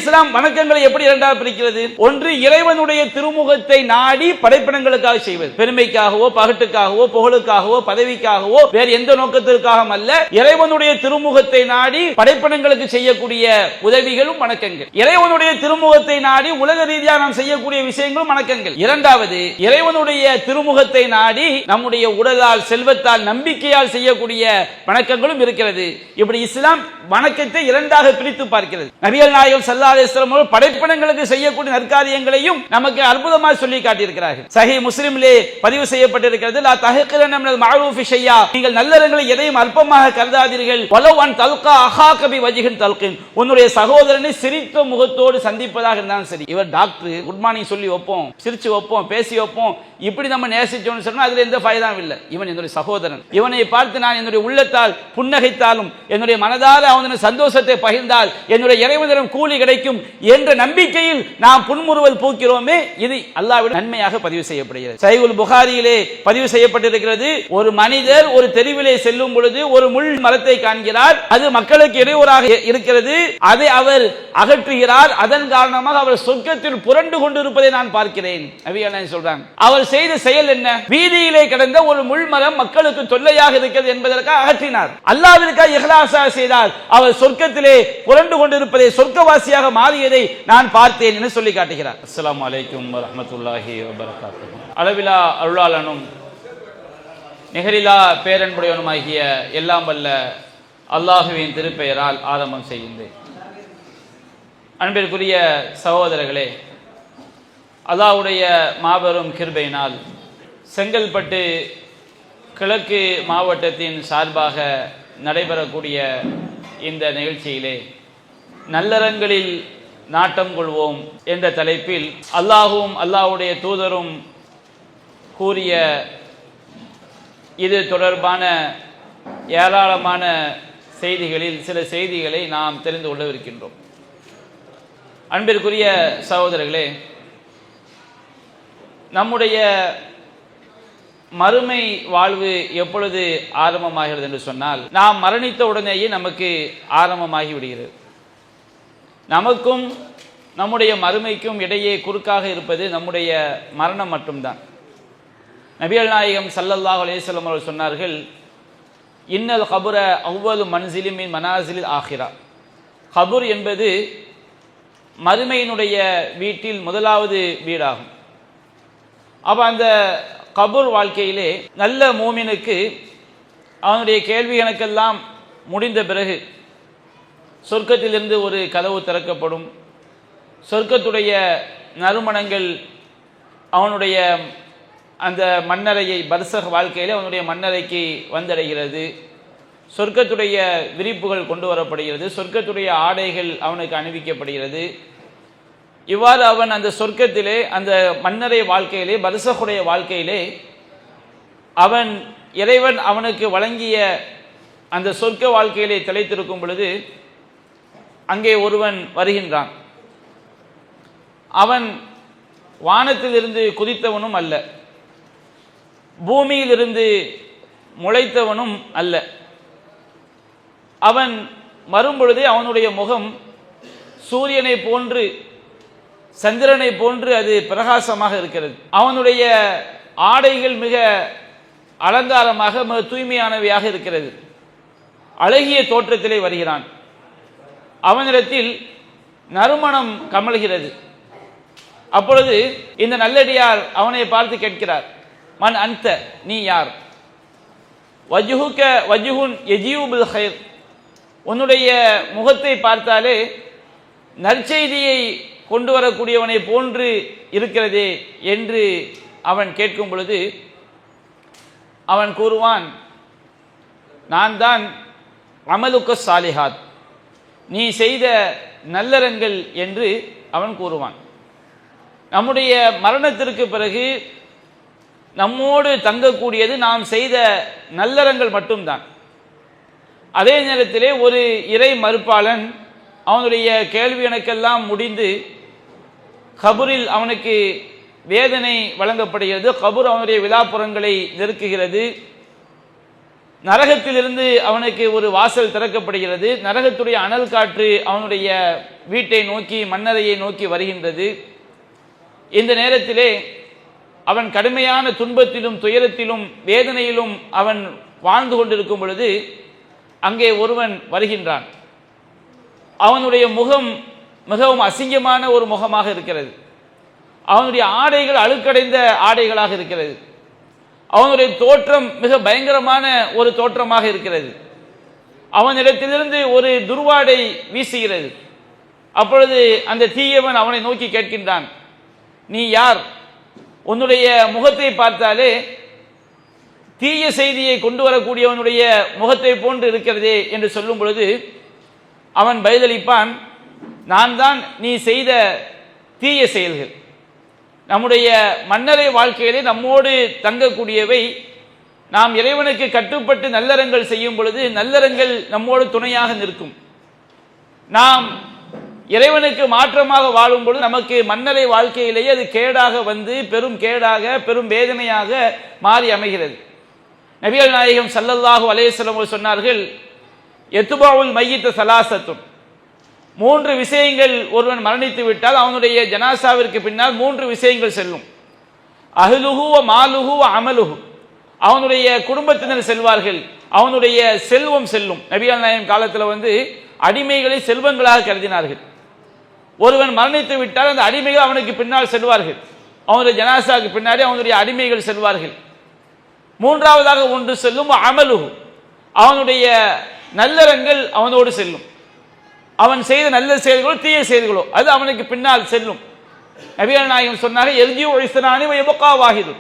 இஸ்லாம் வணக்கங்களை எப்படி இரண்டாக பிரிக்கிறது? ஒன்று, இறைவனுடைய திருமுகத்தை நாடி படைப்பினங்களுக்காக செய்வது, பெருமைக்காகவோ பகட்டுக்காகவோ புகழுக்காகவோ பதவிக்காகவோ வேறு எந்த நோக்கத்திற்காக அல்ல, இறைவனுடைய திருமுகத்தை நாடி படைப்பினங்களுக்கு செய்யக்கூடிய உதவிகளும் வணக்கங்கள். இறைவனுடைய திருமுகத்தை நாடி உலக ரீதியாக நாம் செய்யக்கூடிய விஷயங்களும் வணக்கங்கள். இரண்டாவது, இறைவனுடைய திருமுகத்தை நாடி நம்முடைய உடலால் செல்வத்தால் நம்பிக்கையால் செய்யக்கூடிய வணக்கங்களும் இருக்கிறது. இப்படி இஸ்லாம் வணக்கத்தை இரண்டாக பிரித்து பார்க்கிறது. நபிகள் நாயகம் ஸல்லல்லாஹு அலைஹி வஸல்லம் அவர்கள் படைப்பினங்களுக்கு செய்யக்கூடிய நற்காரியங்களையும் நமக்கு அற்புதமாக சொல்லி காட்டியிருக்கிறார்கள். சஹீஹ் முஸ்லிமிலே பதிவு செய்யப்பட்டிருக்கிறது, லா தஹ்கிரன மினல் மஅரூஃபி ஷையா, நீங்கள் நல்லறங்களை எதையும் அற்பமாக கருதாதீர்கள், வலவ் அன் தல்கா அஹாக பி வஜ்ஹின் தல்கின், உன்னுடைய சகோதரனை சிரித்த முகத்தோடு சந்திப்பதாக இருந்தாலும் சரி. இவர் டாக்டர், குட் மார்னிங் சொல்லி வைப்போம், சிரிச்சு வைப்போம், பேசி வைப்போம், இப்படி நம்ம நேசிச்சோம்னு சொன்னா அதுல எந்த ஃபைதாவும் இல்லை. இவன் என்னுடைய சகோதரன், இவனை பார்த்து நான் என்னுடைய உள்ளத்தால் புன்னகைத்தாலும் என்னுடைய மனதார அவனுடைய சந்தோஷத்தை பகிர்ந்தால் என்னுடைய இறைவனிடம் கூலி கிடைக்கும் என்ற நம்பிக்கையில் நாம் புன்முறுவல் பூக்கிறோமே, இது அல்லாஹ்வின் நன்மையாக பதிவு செய்யப்படுகிறது. சஹீஹுல் புகாரியிலே பதிவு செய்யப்பட்டிருக்கிறது, ஒரு மனிதர் ஒரு தெருவிலே செல்லும் பொழுது ஒரு முள் மரத்தை காண்கிறார், அது மக்களுக்கு இடையூறாக இருக்கிறது, அதை அவர் அகற்றுகிறார், அதன் காரணமாக அவர் சொர்க்கத்தில் புரண்டு கொண்டிருப்பதை நான் பார்க்கிறேன். நபிகள் சொல்றாங்க, அவர் செய்த செயல் என்ன? வீதியிலே கிடந்த ஒரு முள்மரம் மக்களுக்கு தொல்லையாக இருக்கிறது என்பதற்காக அகற்றினார். அல்லாஹ்விற்காக இஹ்லாஸாக செய்தார், அவர் சொர்க்கத்திலே புரண்டு கொண்டிருப்பதை, சொர்க்கவாசியாக மாறியதை நான் பார்த்தேன் என்று சொல்லி காட்டுகிறார். அஸ்ஸலாமு அலைக்கும் வரஹ்மத்துல்லாஹி வபரகாத்துஹு. அளவிலா அருளாளனும் நிகரிலா பேரன்புடையவனுமாகிய எல்லாம் வல்ல அல்லாஹுவின் திருப்பெயரால் ஆரம்பம் செய்கின்றேன். அன்பிற்குரிய சகோதரர்களே, அல்லாஹ்வுடைய மாபெரும் கிருபையினால் செங்கல்பட்டு கிழக்கு மாவட்டத்தின் சார்பாக நடைபெறக்கூடிய இந்த நிகழ்ச்சியிலே நல்லறங்களில் நாட்டம் கொள்வோம் என்ற தலைப்பில் அல்லாஹும் அல்லாஹ்வுடைய தூதரும் கூறிய இது தொடர்பான ஏராளமான செய்திகளில் சில செய்திகளை நாம் தெரிந்து கொள்ளவிருக்கின்றோம். அன்பிற்குரிய சகோதரர்களே, நம்முடைய மறுமை வாழ்வு எப்பொழுது ஆரம்பமாகிறது என்று சொன்னால், நாம் மரணித்த உடனேயே நமக்கு ஆரம்பமாகி விடுகிறது. நமக்கும் நம்முடைய மறுமைக்கும் இடையே குறுக்காக இருப்பது நம்முடைய மரணம் மட்டும்தான். நபிகள் நாயகம் ஸல்லல்லாஹு அலைஹி வஸல்லம் அவர்கள் சொன்னார்கள், இன்னல் கபுர அவ்வலு மன்சிலின் மின் மனாசிலில் ஆகிரா, கபுர் என்பது மறுமையினுடைய வீட்டில் முதலாவது வீடாகும். அப்போ அந்த கபூர் வாழ்க்கையிலே நல்ல மூமினுக்கு அவனுடைய கேள்வி கணக்கெல்லாம் முடிந்த பிறகு சொர்க்கத்திலிருந்து ஒரு கதவு திறக்கப்படும். சொர்க்கத்துடைய நறுமணங்கள் அவனுடைய அந்த மன்னரையை, பர்சக் வாழ்க்கையிலே அவனுடைய மன்னரைக்கு வந்தடைகிறது. சொர்க்கத்துடைய விரிப்புகள் கொண்டு வரப்படுகிறது, சொர்க்கத்துடைய ஆடைகள் அவனுக்கு அணிவிக்கப்படுகிறது. இவ்வாறு அவன் அந்த சொர்க்கத்திலே, அந்த மன்னரை வாழ்க்கையிலே, பர்சகுடைய வாழ்க்கையிலே அவன் இறைவன் அவனுக்கு வழங்கிய அந்த சொர்க்க வாழ்க்கையிலே திளைத்திருக்கும் பொழுது அங்கே ஒருவன் வருகின்றான். அவன் வானத்திலிருந்து குதித்தவனும் அல்ல, பூமியிலிருந்து முளைத்தவனும் அல்ல. அவன் வரும்பொழுது அவனுடைய முகம் சூரியனை போன்று, சந்திரனை போன்று அது பிரகாசமாக இருக்கிறது. அவனுடைய ஆடைகள் மிக அலங்காரமாக, மிக தூய்மையானவையாக இருக்கிறது. அழகிய தோற்றத்திலே வருகிறான். அவனிடத்தில் நறுமணம் கமழ்கிறது. அப்பொழுது இந்த நல்லடியார் அவனை பார்த்து கேட்கிறார், மன் அன்த, நீ யார்? வஜ்ஹுக வஜ்ஹுன் யஜீஉ பில் கைர், உன்னுடைய முகத்தை பார்த்தாலே நற்செய்தியை கொண்டு வரக்கூடியவனை போன்று இருக்கிறதே என்று அவன் கேட்கும் பொழுது அவன் கூறுவான், நான் தான் அமலுக்க சாலிஹாத், நீ செய்த நல்லறங்கள் என்று அவன் கூறுவான். நம்முடைய மரணத்திற்கு பிறகு நம்மோடு தங்கக்கூடியது நாம் செய்த நல்லறங்கள் மட்டும்தான். அதே நேரத்திலே ஒரு இறை மறுப்பாளன் அவனுடைய கேள்வி கணக்கெல்லாம் முடிந்து கபூரில் அவனுக்கு வேதனை வழங்கப்படுகிறது. கபூர் அவனுடைய விழாப்புறங்களை நெருக்குகிறது. நரகத்திலிருந்து அவனுக்கு ஒரு வாசல் திறக்கப்படுகிறது. நரகத்துடைய அனல் காற்று அவனுடைய வீட்டை நோக்கி, மன்னரையை நோக்கி வருகின்றது. இந்த நேரத்திலே அவன் கடுமையான துன்பத்திலும் துயரத்திலும் வேதனையிலும் அவன் வாழ்ந்து கொண்டிருக்கும் பொழுது அங்கே ஒருவன் வருகின்றான். அவனுடைய முகம் மிகவும் அசிங்கமான ஒரு முகமாக இருக்கிறது. அவனுடைய ஆடைகள் அழுக்கடைந்த ஆடைகளாக இருக்கிறது. அவனுடைய தோற்றம் மிக பயங்கரமான ஒரு தோற்றமாக இருக்கிறது. அவனிடத்திலிருந்து ஒரு துர்வாடை வீசுகிறது. அப்பொழுது அந்த தீயவன் அவனை நோக்கி கேட்கின்றான், நீ யார்? உன்னுடைய முகத்தை பார்த்தாலே தீய செய்தியை கொண்டு வரக்கூடியவனுடைய முகத்தை போன்று இருக்கிறதே என்று சொல்லும் பொழுது அவன் பதிலளிப்பான், நான் தான் நீ செய்த தீய செயல்கள். நம்முடைய மன்னரை வாழ்க்கையிலே நம்மோடு தங்கக்கூடியவை. நாம் இறைவனுக்கு கட்டுப்பட்டு நல்லறங்கள் செய்யும் பொழுது நல்லறங்கள் நம்மோடு துணையாக நிற்கும். நாம் இறைவனுக்கு மாற்றமாக வாழும் பொழுது நமக்கு மன்னரை வாழ்க்கையிலேயே அது கேடாக வந்து பெரும் கேடாக பெரும் வேதனையாக மாறி அமைகிறது. நபிகள் நாயகம் ஸல்லல்லாஹு அலைஹி வஸல்லம் சொன்னார்கள், எத்துபாவுல் மையித்த சலாசத்துன், 3 விஷயங்கள் ஒருவன் மரணித்து விட்டால் அவனுடைய ஜனாசாவிற்கு பின்னால் 3 விஷயங்கள் செல்லும். அஹ்லுஹு வ மாலுஹு வ அமலுஹு, அவனுடைய குடும்பத்தினர் செல்வார்கள், அவனுடைய செல்வம் செல்லும். நபிகள் நாயகம் காலத்தில் அடிமைகளை செல்வங்களாக கருதினார்கள். ஒருவன் மரணித்து விட்டால் அந்த அடிமைகள் அவனுக்கு பின்னால் செல்வார்கள். அவனுடைய ஜனாசாவுக்கு பின்னாடி அவனுடைய அடிமைகள் செல்வார்கள். 3ஆவதாக ஒன்று செல்லும் அமலுஹு, அவனுடைய நல்லறங்கள் அவனோடு செல்லும். அவன் செய்த நல்ல செயல்களோ தீய செயல்களோ அது அவனுக்கு பின்னால் செல்லும். நபிகள் நாயகம் சொன்னார்கள், எர்ஜிஉ இஸ்னானி வ யப்கா வாஹிது,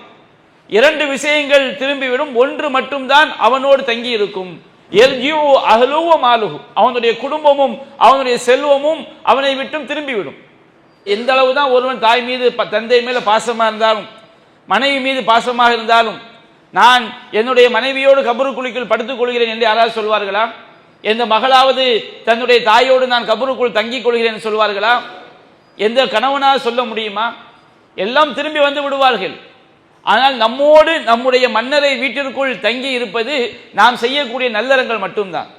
2 விஷயங்கள் திரும்பிவிடும், ஒன்று மட்டும்தான் அவனோடு தங்கி இருக்கும். எர்ஜிஉ அஹ்லுஹு வ மாலுஹு, அவனுடைய குடும்பமும் அவனுடைய செல்வமும் அவனை விட்டும் திரும்பிவிடும். எந்த அளவுதான் ஒருவன் தாய் மீது தந்தை மேல பாசமாக இருந்தாலும் மனைவி மீது பாசமாக இருந்தாலும், நான் என்னுடைய மனைவியோடு கபருக்குழிக்குள் படுத்துக் கொள்கிறேன் என்று யாராவது சொல்வார்களா? எந்த மகளாவது தன்னுடைய தாயோடு நான் கபருக்குள் தங்கிக் கொள்கிறேன் சொல்வார்களா? எந்த கணவனாக சொல்ல முடியுமா? எல்லாம் திரும்பி வந்து விடுவார்கள். ஆனால் நம்மோடு நம்முடைய மன்னரை வீட்டிற்குள் தங்கி இருப்பது நாம் செய்யக்கூடிய நல்லறங்கள் மட்டும்தான்.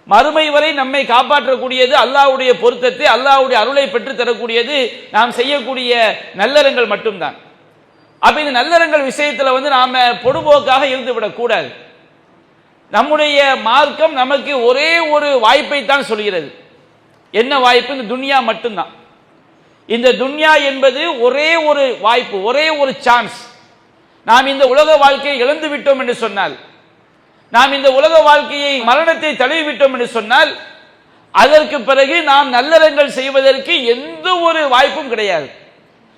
மறுமை வரை நம்மை காப்பாற்றக்கூடியது அல்லாஹ்வுடைய பொருத்தத்தை, அல்லாஹ்வுடைய அருளை பெற்று தரக்கூடியது நாம் செய்யக்கூடிய நல்லறங்கள் மட்டும்தான். அப்ப இந்த நல்லறங்கள் விஷயத்துல நாம பொடுபோக்காக இருந்து விடக்கூடாது. நம்முடைய மார்க்கம் நமக்கு ஒரே ஒரு வாய்ப்பை தான் சொல்கிறது. என்ன வாய்ப்பு? இந்த துன்யா மட்டும்தான். இந்த துன்யா என்பது ஒரே ஒரு வாய்ப்பு, ஒரே ஒரு சான்ஸ். நாம் இந்த உலக வாழ்க்கையை இழந்து விட்டோம் என்று சொன்னால், நாம் இந்த உலக வாழ்க்கையை மரணத்தை தழுவி விட்டோம் என்று சொன்னால், அதற்கு பிறகு நாம் நல்லறங்கள் செய்வதற்கு எந்த ஒரு வாய்ப்பும் கிடையாது.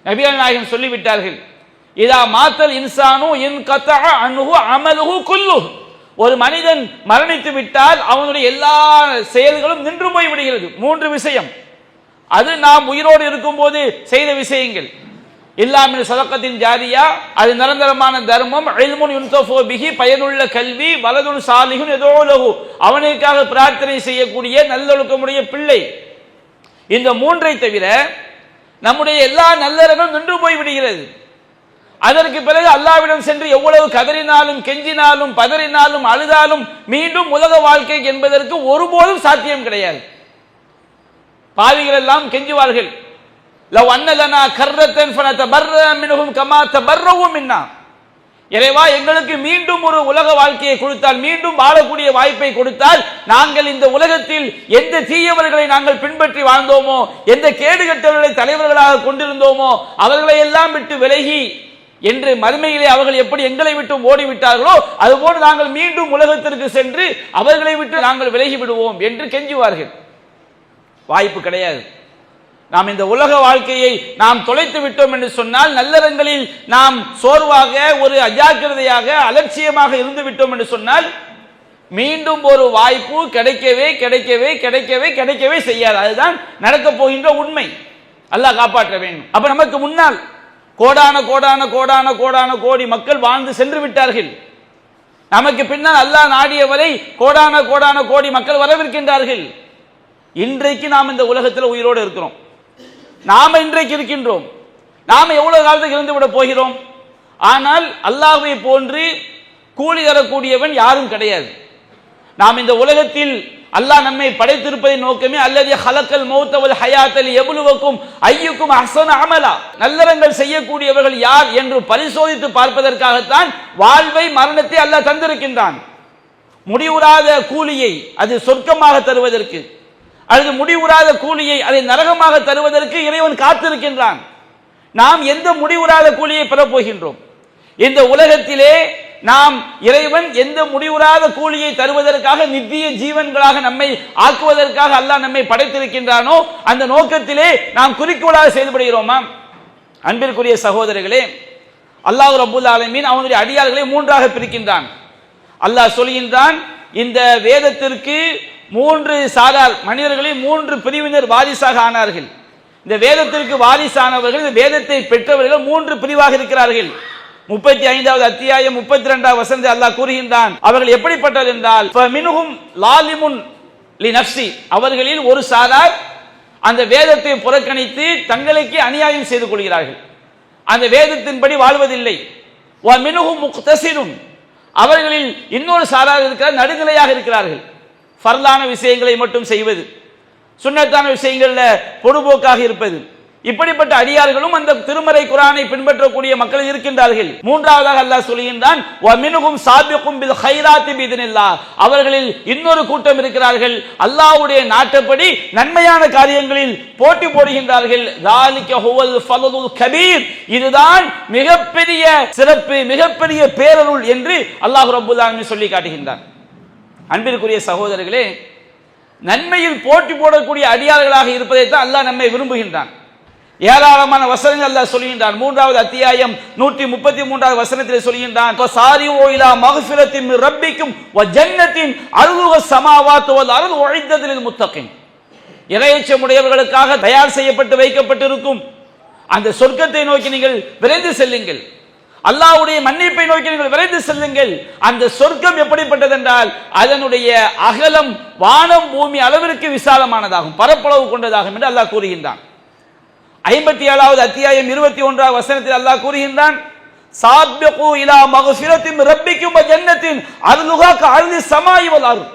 நபிகள் நாயகம் சொல்லிவிட்டார்கள், இதா மாத்தல் இன்சானு இன் கத்தஅ அன்ஹு அமலுஹு குல்லுஹு, ஒரு மனிதன் மரணித்து விட்டால் அவனுடைய எல்லா செயல்களும் நின்று போய் விடுகிறது. 3 விஷயம், அது நாம் உயிரோடு இருக்கும் போது செய்த விஷயங்கள். இல்லாமல் சதக்கத்தின் ஜாரியா, அது நிரந்தரமான தர்மம், இல்முன் யுன்தஃபு பிஹி, பயனுள்ள கல்வி, வலதுன் சாலிஹுன் யதுஉ லஹு, அவனுக்காக பிரார்த்தனை செய்யக்கூடிய நல்லொழுக்கமுடைய பிள்ளை. இந்த 3ஐ தவிர நம்முடைய எல்லா நல்லறங்களும் நின்று போய் விடுகிறது. அதற்கு பிறகு அல்லாஹ்விடம் சென்று எவ்வளவு கதறினாலும் கெஞ்சினாலும் பதறினாலும் அழுதாலும் மீண்டும் உலக வாழ்க்கை என்பதற்கு ஒருபோதும் சாத்தியம் கிடையாது. பாவிகள் எல்லாம் கெஞ்சுவார்கள், லவ் அன்னலனா கர்ரத்தன் ஃபனதபர்ர மின்ஹும் கமா தபர்ரவு மின்னா, இறைவா எங்களுக்கு மீண்டும் ஒரு உலக வாழ்க்கையை கொடுத்தால், மீண்டும் வாழக்கூடிய வாய்ப்பை கொடுத்தால், நாங்கள் இந்த உலகத்தில் எந்த தீயவர்களை நாங்கள் பின்பற்றி வாழ்ந்தோமோ, எந்த கேடுகட்டவர்களை தலைவர்களாக கொண்டிருந்தோமோ அவர்களை எல்லாம் விட்டு விலகி என்று மறுமையிலே அவர்கள் எப்படி எங்களை விட்டு ஓடிவிட்டார்களோ அதுபோன்று நாங்கள் மீண்டும் உலகத்திற்கு சென்று அவர்களை விட்டு நாங்கள் விலகி விடுவோம் என்று கெஞ்சுவார்கள். வாய்ப்பு கிடையாது. நாம் இந்த உலக வாழ்க்கையை நாம் தொலைத்து விட்டோம் என்று சொன்னால், நல்லறங்களில் நாம் சோர்வாக ஒரு அஜாக்கிரதையாக அலட்சியமாக இருந்து விட்டோம் என்று சொன்னால், மீண்டும் ஒரு வாய்ப்பு கிடைக்கவே கிடைக்கவே கிடைக்கவே கிடைக்கவே செய்யாது. அதுதான் நடக்க போகின்ற உண்மை. அல்லாஹ் காப்பாற்ற வேண்டும். அப்ப நமக்கு முன்னால் கோடான கோடான கோடான கோடான கோடி மக்கள் வாழ்ந்து சென்று விட்டார்கள். நமக்கு பின்னால் அல்லாஹ் நாடியவரை கோடான கோடான கோடி மக்கள் வரவிருக்கின்றார்கள். இன்றைக்கு நாம் இந்த உலகத்தில் உயிரோடு இருக்கிறோம். நாம இன்றைக்கு இருக்கின்றோம். நாம எவ்வளவு காலத்துக்கு இருந்து விட போகிறோம்? ஆனால் அல்லாஹ்வை போன்று கூலி தரக்கூடியவன் யாரும் கிடையாது. நாம் இந்த உலகத்தில் அல்லாஹ் நம்மை படைத்திருப்பதை நோக்கமே அல்லது ஹலக்கல் மௌத்த வல் ஹயாத்த லியப்லுவக்கும் அய்யுக்கும் அஹ்ஸனு அமலா, நல்லறங்கள் செய்யக்கூடியவர்கள் யார் என்று பரிசோதித்து பார்ப்பதற்காகத்தான் வாழ்வை மரணத்தை அல்லாஹ் தந்திருக்கின்றான். முடிவுறாத கூலியை அது சொர்க்கமாக தருவதற்கு, அல்லது முடிவுறாத கூலியை அதை நரகமாக தருவதற்கு இறைவன் காத்திருக்கின்றான். நாம் எந்த முடிவுறாத கூலியை பெறப் போகின்றோம்? இந்த உலகத்திலே நாம் இறைவன் எந்த முடிவுறாத கூலியை தருவதற்காக நித்திய ஜீவன்களாக நம்மை ஆக்குவதற்காக அல்லாஹ் நம்மை படைத்திருக்கின்றானோ அந்த நோக்கத்திலே நாம் குறிக்கோளாக செயல்படுகிறோமா? அன்பிற்குரிய சகோதரர்களே, அல்லாஹ் ரப்பல் ஆலமீன் அவனுடைய அடியார்களை மூன்றாக பிரிக்கின்றான். அல்லாஹ் சொல்கின்றான், இந்த வேதத்திற்கு மூன்று சாரார் மனிதர்களில் மூன்று பிரிவினர் வாரிசாக ஆனார்கள். இந்த வேதத்திற்கு வாரிசானவர்கள், இந்த வேதத்தை பெற்றவர்கள் மூன்று பிரிவாக இருக்கிறார்கள். 35வது அத்தியாயம் 32வது வசனத்தில் அல்லாஹ் கூறுகின்றான், அவர்கள் எப்படிப்பட்டவர் என்றால் ஃபமின்ஹும் லாலிமுன் லினஃப்ஸி, அவர்களில் ஒரு சாரார் அந்த வேதத்தை புறக்கணித்து தங்களுக்கே அநியாயம் செய்து கொள்கிறார்கள், அந்த வேதத்தின்படி வாழ்வதில்லை. வமின்ஹும் முக்தஸிதுன், அவர்களில் இன்னொரு சாரார் இருக்கிறார், நடுநிலையாக இருக்கிறார்கள். ஃபர்லான விஷயங்களை மட்டும் செய்வது, சுன்னத்தான விஷயங்கள்ல பொடுபோக்காக இருப்பது, இப்படிப்பட்ட அடியார்களும் அந்த திருமறை குர்ஆனை பின்பற்றக்கூடிய மக்கள் இருக்கின்றார்கள். மூன்றாவதாக அல்லாஹ் சொல்கின்றான், வமின்ஹும் சாபிகுன் பில் கைராத்தி பிஇذنில்லாஹ், அவர்களில் இன்னொரு கூட்டம் இருக்கிறார்கள், அல்லாஹ்வுடைய நாட்டப்படி நன்மையான காரியங்களில் போட்டி போடுகின்றார்கள். ذالிக ஹுவல் ஃபதுலுல் கபீர், இதுதான் மிகப்பெரிய சிறப்பு, மிகப்பெரிய பேரருள் என்று அல்லாஹ் ரப்பல் ஆலமீன் சொல்லி காட்டுகின்றான். அன்பிற்குரிய சகோதரர்களே, நன்மையில் போட்டி போடக்கூடிய அடியார்களாக இருப்பதைத்தான் அல்லாஹ் நம்மை விரும்புகின்றான். ஏராளமான வசனங்கள் அல்லாஹ் சொல்கின்றான். 3வது அத்தியாயம் 133வது வசனத்தில் சொல்கின்றான், வசாரிஉ இலா மக்ஃபிரத்தின் மின் ரப்பிக்கும் வ ஜன்னத்தின் அர்துஹு ஸமாவாத்து வல் அர்து உஇத்தத் லில் முத்தகின், இறையச்சமுடையவர்களுக்காக தயார் செய்யப்பட்டு வைக்கப்பட்டிருக்கும் அந்த சொர்க்கத்தை நோக்கி நீங்கள் விரைந்து செல்லுங்கள், அல்லாஹ்வுடைய மன்னிப்பை நோக்கி நீங்கள் விரைந்து செல்லுங்கள். அந்த சொர்க்கம் எப்படிப்பட்டது என்றால் அதனுடைய அகலம் வானம் பூமி அளவிற்கு விசாலமானதாகும், பரப்பளவு கொண்டதாகும் என்று அல்லாஹ் கூறுகின்றான். 57வது அத்தியாயம் 21வது வசனத்தில் அல்லாஹ் கூறுகின்றான், சாபிகு இலா மக்ஃபிரத்தின் மின் ரப்பிக்கும் வ ஜன்னத்தின் அர்துஹா கஅர்தி ஸமாஇ வல் அர்த்,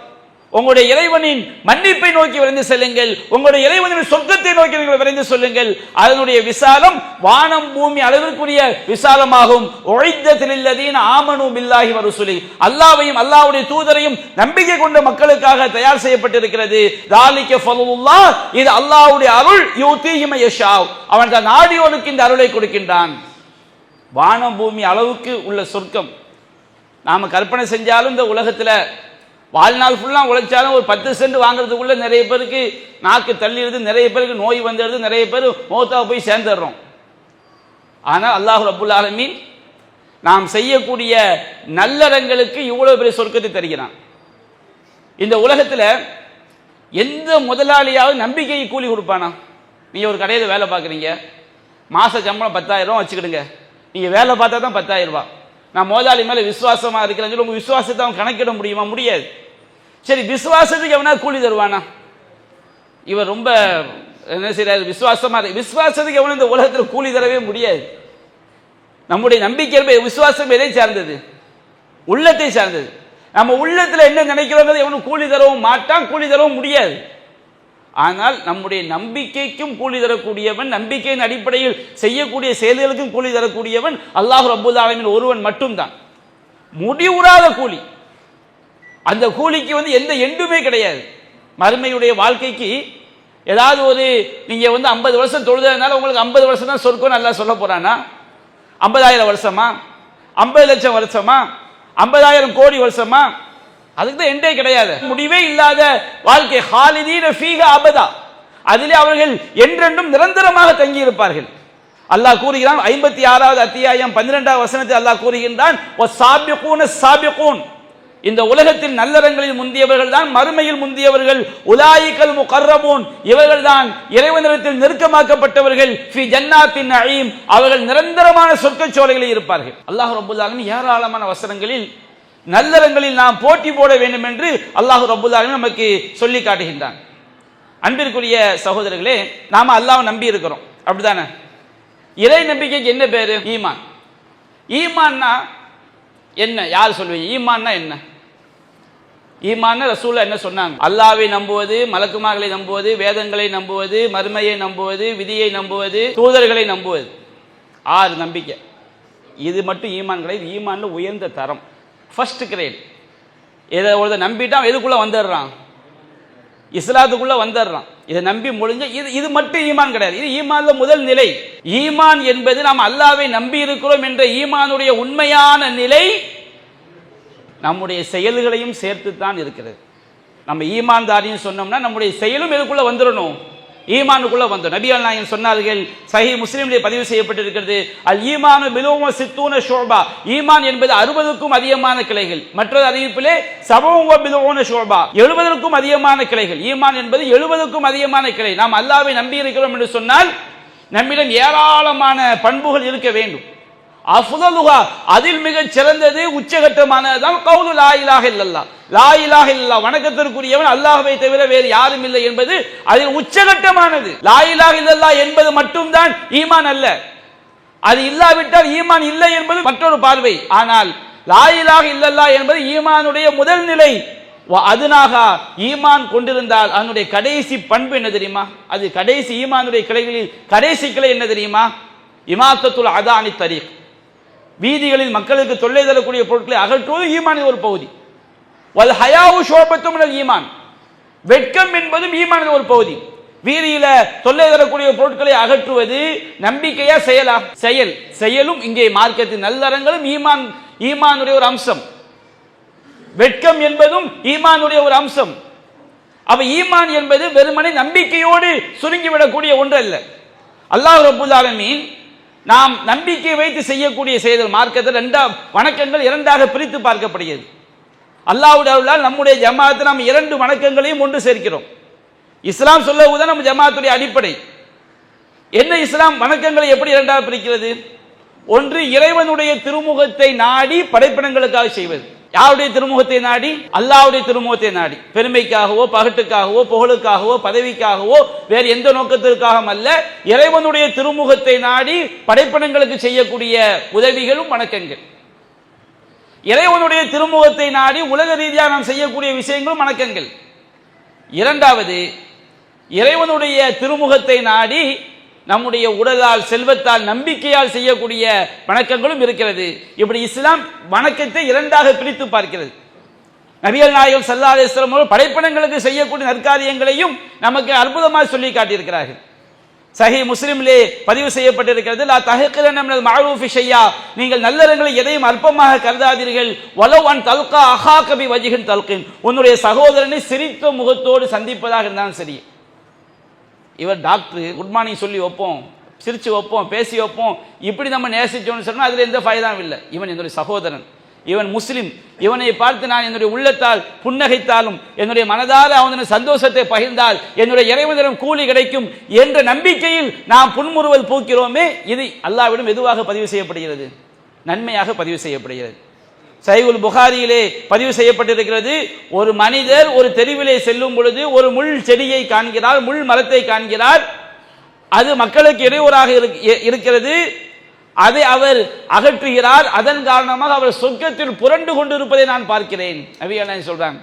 உங்களுடைய இறைவனின் மன்னிப்பை நோக்கி விரைந்து செல்லுங்கள், உங்களுடைய இறைவனின் சொர்க்கத்தை நோக்கி நீங்கள் விரைந்து செல்லுங்கள், அதனுடைய விசாலம் வானம் பூமி அளவிற்குரிய விசாலமாகும். உஇத்தத் லில்லதீன ஆமனூ பில்லாஹி வ ரசூலி, அல்லாஹ்வையும் அல்லாஹ்வுடைய தூதரையும் நம்பிக்கை கொண்ட மக்களுக்காக தயார் செய்யப்பட்டிருக்கிறது. ذالிக ஃபதுலுல்லாஹ், இது அல்லாஹ்வுடைய அருள், யூதீஹி மன் யஷா, அவன் தான் நாடியோனுக்கு இந்த அருளை கொடுக்கின்றான். வானம் பூமி அளவுக்கு உள்ள சொர்க்கம் நாம கற்பனை செஞ்சாலும் இந்த உலகத்துல வாழ்நாள் ஃபுல்லாக உழைச்சாலும் ஒரு 10 சென்ட் வாங்குறதுக்குள்ள நிறைய பேருக்கு நாக்கு தள்ளிடுது, நிறைய பேருக்கு நோய் வந்துடுது, நிறைய பேர் மௌத்தாக போய் சேர்ந்துடுறோம். ஆனால் அல்லாஹ் ரப்புல் ஆலமீன் நாம் செய்யக்கூடிய நல்லறங்களுக்கு இவ்வளவு பெரிய சொர்க்கத்தை தருகிறான். இந்த உலகத்தில் எந்த முதலாளியாவது நம்பிக்கை கூலி கொடுப்பானா? நீங்கள் ஒரு கடையில் வேலை பார்க்குறீங்க, மாத சம்பளம் 10,000 வச்சுக்கிடுங்க, நீங்கள் வேலை பார்த்தா தான் 10,000 ரூபாய். நான் முதலாளி மேலே விசுவாசமாக இருக்கிறேன்னு சொல்லி உங்கள் விசுவாசத்தை அவன் கணக்கிட முடியுமா? முடியாது. சரி, விசுவாசத்துக்கு எவனா கூலி தருவானா? இவர் ரொம்ப என்ன செய்யறாரு, விசுவாசத்துக்கு எவனும் இந்த உலகத்தில் கூலி தரவே முடியாது. நம்முடைய நம்பிக்கை விசுவாசம் எதை சார்ந்தது? உள்ளத்தை சார்ந்தது. நம்ம உள்ளத்தில் என்ன நினைக்கிறோம் எவனும் கூலி தரவும் மாட்டான், கூலி தரவும் முடியாது. ஆனால் நம்முடைய நம்பிக்கைக்கும் கூலி தரக்கூடியவன், நம்பிக்கையின் அடிப்படையில் செய்யக்கூடிய செயல்களுக்கும் கூலி தரக்கூடியவன் அல்லாஹ் ரப்பல் ஆலமீன் ஒருவன் மட்டும்தான். முடிவுறாத கூலி, அந்த கூலிக்கு எந்த எண்டுமே கிடையாது. மறுமையுடைய வாழ்க்கைக்கு ஏதாவது ஒரு நீங்க 50 வருஷம் தொழுதனால உங்களுக்கு 50 வருஷம் தான் சொர்க்கம் அல்லாஹ் சொல்ல போறானா? 50,000 வருஷமா, 50 லட்சம் வருஷமா, 50,000 கோடி வருஷமா? அதுக்கு தான் எண்டே கிடையாது, முடிவே இல்லாத வாழ்க்கை. ஹாலிதீன ஃபீஹா அபதா, அதிலே அவர்கள் என்றென்றும் நிரந்தரமாக தங்கி இருப்பார்கள். அல்லாஹ் கூறுகிறான் 56வது அத்தியாயம் 12வது வசனத்தில் அல்லாஹ் கூறுகின்றான், வஸாபிகூன ஸாபிகூன், இந்த உலகத்தில் நல்லறங்களில் முந்தியவர்கள் தான் மறுமையில் முந்தியவர்கள். உலாயிகல் முகர்ரபூன், இவர்கள் தான் இறைவனிடத்தில் நெருக்கமாக்கப்பட்டவர்கள். ஃபி ஜன்னாத்தின் நஈம், அவர்கள் நிரந்தரமான சொர்க்கச் சோலைகளில் இருப்பார்கள். அல்லாஹ் ரப்பல் ஆலமீன் ஏராளமான வசனங்களில் நல்லறங்களில் நாம் போட்டி போட வேண்டும் என்று அல்லாஹ் ரப்பல் ஆலமீன் நமக்கு சொல்லி காட்டுகின்றான். அன்பிற்குரிய சகோதரர்களே, நாம அல்லாஹ்வை நம்பி இருக்கிறோம், அப்படிதானே? இறை நம்பிக்கைக்கு என்ன பேரு? ஈமான். ஈமான்னா என்ன? யார் சொல்லுவீங்க ஈமான்னா என்ன? ஈமான் ரசூலுல்லாஹ் என்ன சொன்னாங்க? அல்லாஹ்வை நம்புவது, மலக்குமார்களை நம்புவது, வேதங்களை நம்புவது, மறுமையை நம்புவது, விதியை நம்புவது, தூதர்களை நம்புவது. 6 நம்பிக்கை. இது மட்டும் ஈமான் கிடையாது. ஈமான்ல உயர்ந்த தரம், ஃபர்ஸ்ட் கிரேட். இதை ஒரு நம்பிட்டா எதுக்குள்ள வந்துடுறான்? இஸ்லாத்துக்குள்ள வந்துடுறான். இதை நம்பி முடிஞ்ச இது மட்டும் ஈமான் கிடையாது. இது ஈமான்ல முதல் நிலை. ஈமான் என்பது நாம் அல்லாஹ்வை நம்பி இருக்கிறோம் என்ற ஈமானுடைய உண்மையான நிலை நம்முடைய செயல்களையும் சேர்த்துத்தான் இருக்கிறது. நம்ம ஈமான்தாரின்னு சொன்னோம்னா நம்முடைய செயலும் எதுக்குள்ள வந்துடணும்? ஈமானுக்குள்ள வந்துடும். நபிகள் நாயகம் சொன்னார்கள், சஹீஹ் முஸ்லிமிலே பதிவு செய்யப்பட்டிருக்கிறது, அல் ஈமானு பிதுவ சித்தூன ஷுஅபா, ஈமான் என்பது 60க்கும் அதிகமான கிளைகள். மற்றொரு அறிவிப்பிலே சபூவ பிதுவன ஷுஅபா, 70க்கும் அதிகமான கிளைகள். ஈமான் என்பது 70க்கும் அதிகமான கிளை. நாம் அல்லாஹ்வை நம்பி இருக்கிறோம் என்று சொன்னால் நம்மிடம் ஏராளமான பண்புகள் இருக்க வேண்டும். அஃதலுஹா, அதில் மிக சிறந்தது உச்சகட்டமானதுதான் கவுலு லா இலாஹ இல்லல்லாஹ். லா இலாஹ இல்லல்லாஹ், வணக்கத்திற்குரியவன் அல்லாஹ்வை தவிர வேறு யாரும் இல்லை என்பது அதில் உச்சகட்டமானது. லா இலாஹ இல்லல்லாஹ் என்பது மட்டும்தான் ஈமான் அல்ல. அது இல்லாவிட்டால் ஈமான் இல்லை என்பது மற்றொரு பார்வை. ஆனால் லா இலாஹ இல்லல்லாஹ் என்பது ஈமானுடைய முதல் நிலை. அதனாக ஈமான் கொண்டிருந்தால் அதனுடைய கடைசி பண்பு என்ன தெரியுமா? அது கடைசி ஈமானுடைய கிளைகளில் கடைசி கிளை என்ன தெரியுமா? இமாத்தத்துல் அதானி தரீக், வீதிகளில் மக்களுக்கு தொல்லை தரக்கூடிய பொருட்களை அகற்றுவது ஈமானின் ஒரு பகுதி. வல் ஹயாவு ஷுஅபத்தும் மினல் ஈமான், வெட்கம் என்பதும் ஈமானின் ஒரு பகுதி. வீதியில தொல்லை தரக்கூடிய பொருட்களை அகற்றுவது நம்பிக்கையா செயலா? செயல். செயலும் இங்கே மார்க்கத்தின் நல்லறங்களும் ஈமானுடைய ஒரு அம்சம். வெட்கம் என்பதும் ஈமானுடைய ஒரு அம்சம். அப்ப ஈமான் என்பது வெறுமனே நம்பிக்கையோடு சுருங்கிவிடக்கூடிய ஒன்று அல்ல. அல்லாஹ் ரப்பல் ஆலமீன் நாம் நம்பிக்கை வைத்து செய்யக்கூடிய செயல்கள் மார்க்கத்தில் வணக்கங்கள் 2ஆக பிரித்து பார்க்கப்படுகிறது. அல்லாஹ்வுடைய அருளால் நம்முடைய ஜமாஅத்தில் நாம் 2 வணக்கங்களையும் ஒன்று சேர்க்கிறோம். இஸ்லாம் சொல்லுவதுதான் நம்ம ஜமாஅத்துடைய அடிப்படை. என்ன இஸ்லாம் வணக்கங்களை எப்படி 2ஆக பிரிக்கிறது? ஒன்று இறைவனுடைய திருமுகத்தை நாடி படைப்பினங்களுக்காக செய்வது. யாருடைய திருமுகத்தை நாடி? அல்லாஹ்வுடைய திருமுகத்தை நாடி. பெருமைக்காகவோ பகட்டுக்காகவோ புகழுக்காகவோ பதவிக்காகவோ வேறு எந்த நோக்கத்திற்காக அல்ல, இறைவனுடைய திருமுகத்தை நாடி படைப்பினங்களுக்கு செய்யக்கூடிய உதவிகளும் வணக்கங்கள். இறைவனுடைய திருமுகத்தை நாடி உலக ரீதியாக நாம் செய்யக்கூடிய விஷயங்களும் வணக்கங்கள். 2வது, இறைவனுடைய திருமுகத்தை நாடி நம்முடைய உடலால் செல்வத்தால் நம்பிக்கையால் செய்யக்கூடிய வணக்கங்களும் இருக்கிறது. இப்படி இஸ்லாம் வணக்கத்தை 2ஆக பிரித்து பார்க்கிறது. நபிகள் நாயகம் ஸல்லல்லாஹு அலைஹி வஸல்லம் அவர்கள் படைப்பினங்களுக்கு செய்யக்கூடிய நற்காரியங்களையும் நமக்கு அற்புதமாக சொல்லி காட்டியிருக்கிறார்கள். சஹீஹ் முஸ்லிமிலே பதிவு செய்யப்பட்டிருக்கிறது, லா தஹ்கிரன மினல் மஅரூஃபி ஷையா, நீங்கள் நல்லறங்களை எதையும் அற்பமாக கருதாதீர்கள். வலவ் அன் தல்கா அஹாக பி வஜ்ஹின் தல்கின், உன்னுடைய சகோதரனை சிரித்த முகத்தோடு சந்திப்பதாக இருந்தாலும் சரி. இவர் டாக்டர், குட் மார்னிங் சொல்லி வைப்போம், சிரிச்சு வைப்போம், பேசி வைப்போம், இப்படி நம்ம நேசிச்சோம்னு சொன்னால் அதில் எந்த ஃபைதாவும் இல்லை. இவன் என்னுடைய சகோதரன், இவன் முஸ்லிம், இவனை பார்த்து நான் என்னுடைய உள்ளத்தால் புன்னகைத்தாலும் என்னுடைய மனதால் அவனுடைய சந்தோஷத்தை பகிர்ந்தால் என்னுடைய இறைவனிடம் கூலி கிடைக்கும் என்ற நம்பிக்கையில் நாம் புன்முறுவல் பூக்கிறோமே, இது அல்லாஹ்விடம் எதுவாக பதிவு செய்யப்படுகிறது? நன்மையாக பதிவு செய்யப்படுகிறது. சஹீஹுல் புகாரியிலே பதிவு செய்யப்பட்டிருக்கிறது, ஒரு மனிதர் ஒரு தெருவிலே செல்லும் பொழுது ஒரு முள் செடியை காண்கிறார், முள் மரத்தை காண்கிறார், அது மக்களுக்கு இடையூறாக இருக்கிறது, அதை அவர் அகற்றுகிறார், அதன் காரணமாக அவர் சொர்க்கத்தில் புரண்டு கொண்டிருப்பதை நான் பார்க்கிறேன். நபிகள் சொல்றாங்க,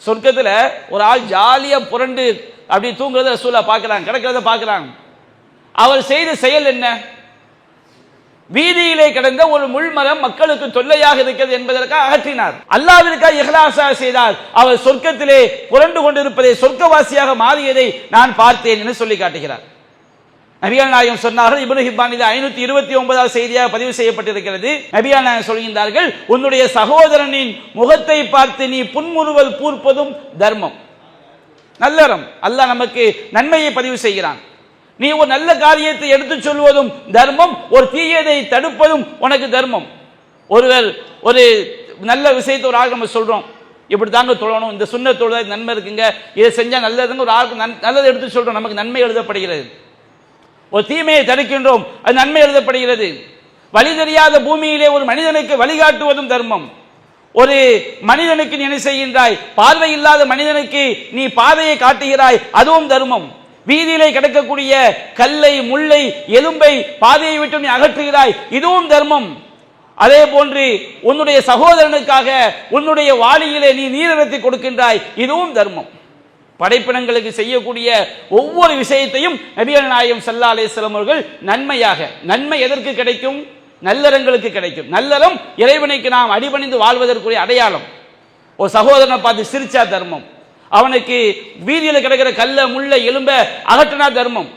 சொர்க்கத்தில் ஒரு ஆள் ஜாலியா புரண்டு அப்படி தூங்குறத ரசூலுல்லாஹ் பார்க்கிறாங்க, கிடக்கிறத பார்க்கிறாங்க. அவர் செய்த செயல் என்ன? வீதியிலே கிடந்த ஒரு முள்மரம் மக்களுக்கு தொல்லையாக இருக்கிறது என்பதற்காக அகற்றினார். அல்லாஹ்விற்காக இஹ்லாஸாக செய்தார். அவர் சொர்க்கத்திலே புரண்டு கொண்டிருப்பதை, சொர்க்கவாசியாக மாறியதை நான் பார்த்தேன் என்று சொல்லி காட்டுகிறார். நபிகள் நாயகம் சொன்னார்கள், இப்னு ஹிப்பான் 529வது செய்தியாக பதிவு செய்யப்பட்டிருக்கிறது. நபிகள் நாயகம் சொல்கின்றார்கள், உன்னுடைய சகோதரனின் முகத்தை பார்த்து நீ புன்முறுவல் பூர்ப்பதும் தர்மம், நல்லறம். அல்லாஹ் நமக்கு நன்மையை பதிவு செய்கிறான். நீ ஒரு நல்ல காரியத்தை எடுத்து சொல்வதும் தர்மம், ஒரு தீயதை தடுப்பதும் உனக்கு தர்மம். ஒருவர் ஒரு நல்ல விஷயத்தை ஒரு ஆள் நம்ம சொல்றோம், இப்படி தாங்க தொழணும், இந்த சுன்னத் தொழுதா நன்மை இருக்குங்க, இதை செஞ்சா நல்லதுங்க, ஒரு ஆளுக்கு நல்லதை எடுத்து சொல்றோம், நமக்கு நன்மை எழுதப்படுகிறது. ஒரு தீமையை தடுக்கின்றோம், அது நன்மை எழுதப்படுகிறது. வழி தெரியாத பூமியிலே ஒரு மனிதனுக்கு வழிகாட்டுவதும் தர்மம். ஒரு மனிதனுக்கு நீ என்ன செய்கின்றாய்? பார்வை இல்லாத மனிதனுக்கு நீ பாதையை காட்டுகிறாய், அதுவும் தர்மம். வீதியிலே கிடக்கக்கூடிய கல்லை, முள்ளை, எலும்பை பாதையை விட்டு நீ அகற்றுகிறாய், இதுவும் தர்மம். அதே போன்று உன்னுடைய சகோதரனுக்காக உன்னுடைய வாளியிலே நீ நீரிழத்தி கொடுக்கின்றாய், இதுவும் தர்மம். படைப்பினங்களுக்கு செய்யக்கூடிய ஒவ்வொரு விஷயத்தையும் நபிகள் நாயகம் ஸல்லல்லாஹு அலைஹி வஸல்லம் அவர்கள் நன்மையாக, நன்மை எதற்கு கிடைக்கும்? நல்லறங்களுக்கு கிடைக்கும். நல்லறம் இறைவனுக்கு நாம் அடிபணிந்து வாழ்வதற்குரிய அடையாளம். ஒரு சகோதரனை பார்த்து சிரிச்சா தர்மம், அவனுக்கு வீதியில் கிடக்கிற கல்ல முள்ள எலும்ப அகற்றினா தர்மம்,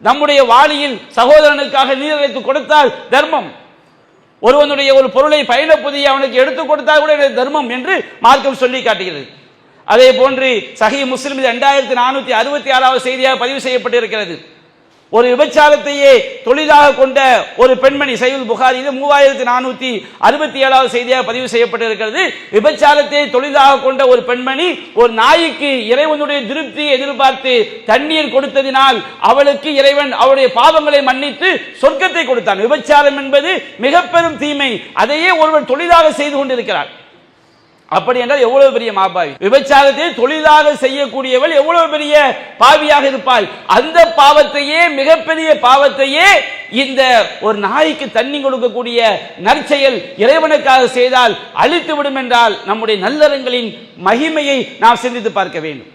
நம்முடைய வாளியில் சகோதரனுக்காக நீரிழைத்து கொடுத்தால் தர்மம், ஒருவனுடைய ஒரு பொருளை பயண புதிய அவனுக்கு எடுத்துக் கொடுத்தால் கூட தர்மம் என்று மார்க்கம் சொல்லி காட்டுகிறது. அதே போன்று சஹீஹ் முஸ்லிம் 2466வது செய்தியாக பதிவு செய்யப்பட்டிருக்கிறது. ஒரு விபச்சாரத்தையே தொழிலாக கொண்ட ஒரு பெண்மணி, சஹீஹ் புகாரியில் 3467வது செய்தியாக பதிவு செய்யப்பட்டிருக்கிறது. விபச்சாரத்தை தொழிலாக கொண்ட ஒரு பெண்மணி ஒரு நாய்க்கு இறைவனுடைய திருப்தியை எதிர்பார்த்து தண்ணீர் கொடுத்ததினால் அவளுக்கு இறைவன் அவருடைய பாவங்களை மன்னித்து சொர்க்கத்தை கொடுத்தான். விபச்சாரம் என்பது மிக பெரும் தீமை, அதையே ஒருவர் தொழிலாக செய்து கொண்டிருக்கிறார். அப்படி என்றால் எவ்வளவு பெரிய மாபாவி! விபச்சாரத்தை தொழிலாக செய்யக்கூடியவள் எவ்வளவு பெரிய பாவியாக இருப்பாள். அந்த பாவத்தையே, மிகப்பெரிய பாவத்தையே இந்த ஒரு நாய்க்கு தண்ணி கொடுக்கக்கூடிய நற்செயல் இறைவனுக்காக செய்தால் அழித்து விடும் என்றால் நம்முடைய நல்லறங்களின் மகிமையை நாம் சிந்தித்து பார்க்க வேண்டும்.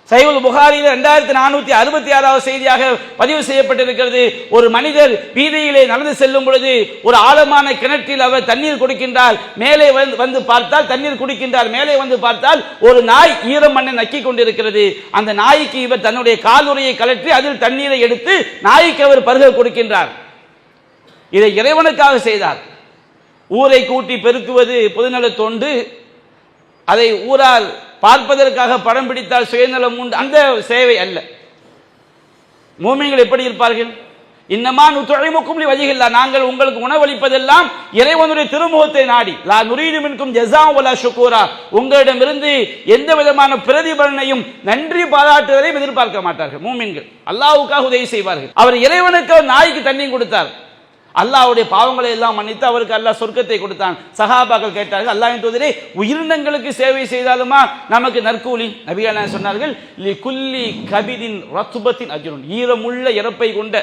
சஹீஹ் புகாரியில் 2466வது செய்தியாக பதிவு செய்யப்பட்டிருக்கிறது. ஒரு மனிதர் வீதியிலே நடந்து செல்லும் பொழுது ஒரு ஆழமான கிணற்றில் அவர் தண்ணீர் கொடுக்கின்றார். மேலே வந்து பார்த்தால் தண்ணீர் குடிக்கின்றார். மேலே வந்து பார்த்தால் ஒரு நாய் ஈரம் மண்ணை நக்கி கொண்டிருக்கிறது. அந்த நாய்க்கு இவர் தன்னுடைய காலுறையை கலற்றி அதில் தண்ணீரை எடுத்து நாய்க்கு அவர் பருக கொடுக்கின்றார். இதை இறைவனுக்காக செய்தார். ஊரை கூட்டி பெருக்குவது பொதுநல தொண்டு, அதை ஊரால் பார்ப்பதற்காக படம் பிடித்தால் சுயநலம் உண்டு, அந்த சேவை அல்ல. மூமின்கள் எப்படி இருப்பார்கள்? இன்னமா நுத்இமுக்கும் லிவஜ்ஹில்லாஹ், நாங்கள் உங்களுக்கு உணவளிப்பதெல்லாம் இறைவனுடைய திருமுகத்தை நாடி, லா நுரீது மின்கும் ஜஸாஅ வலா ஷுக்கூரா, உங்களிடமிருந்து எந்த விதமான பிரதிபலனையும் நன்றி பாராட்டுவதையும் எதிர்பார்க்க மாட்டார்கள். மூமின்கள் அல்லாஹ்வுக்காக உதவி செய்வார்கள். அவர் இறைவனுக்கு நாய்க்கு தண்ணி கொடுத்தார், அல்லாஹ்வுடைய பாவங்களை எல்லாம் மன்னித்து அவருக்கு அல்லாஹ் சொர்க்கத்தை கொடுத்தான். சஹாபாக்கள் கேட்டார்கள், அல்லாஹ்வின் தூதரே, உயிரினங்களுக்கு சேவை செய்தாலுமா நமக்கு நற்கூலி? நபிகள் சொன்னார்கள், லிகுல்லி கபிதின் ரத்பத்தின் அஜ்ருன், ஈரமுள்ள இறப்பை கொண்ட,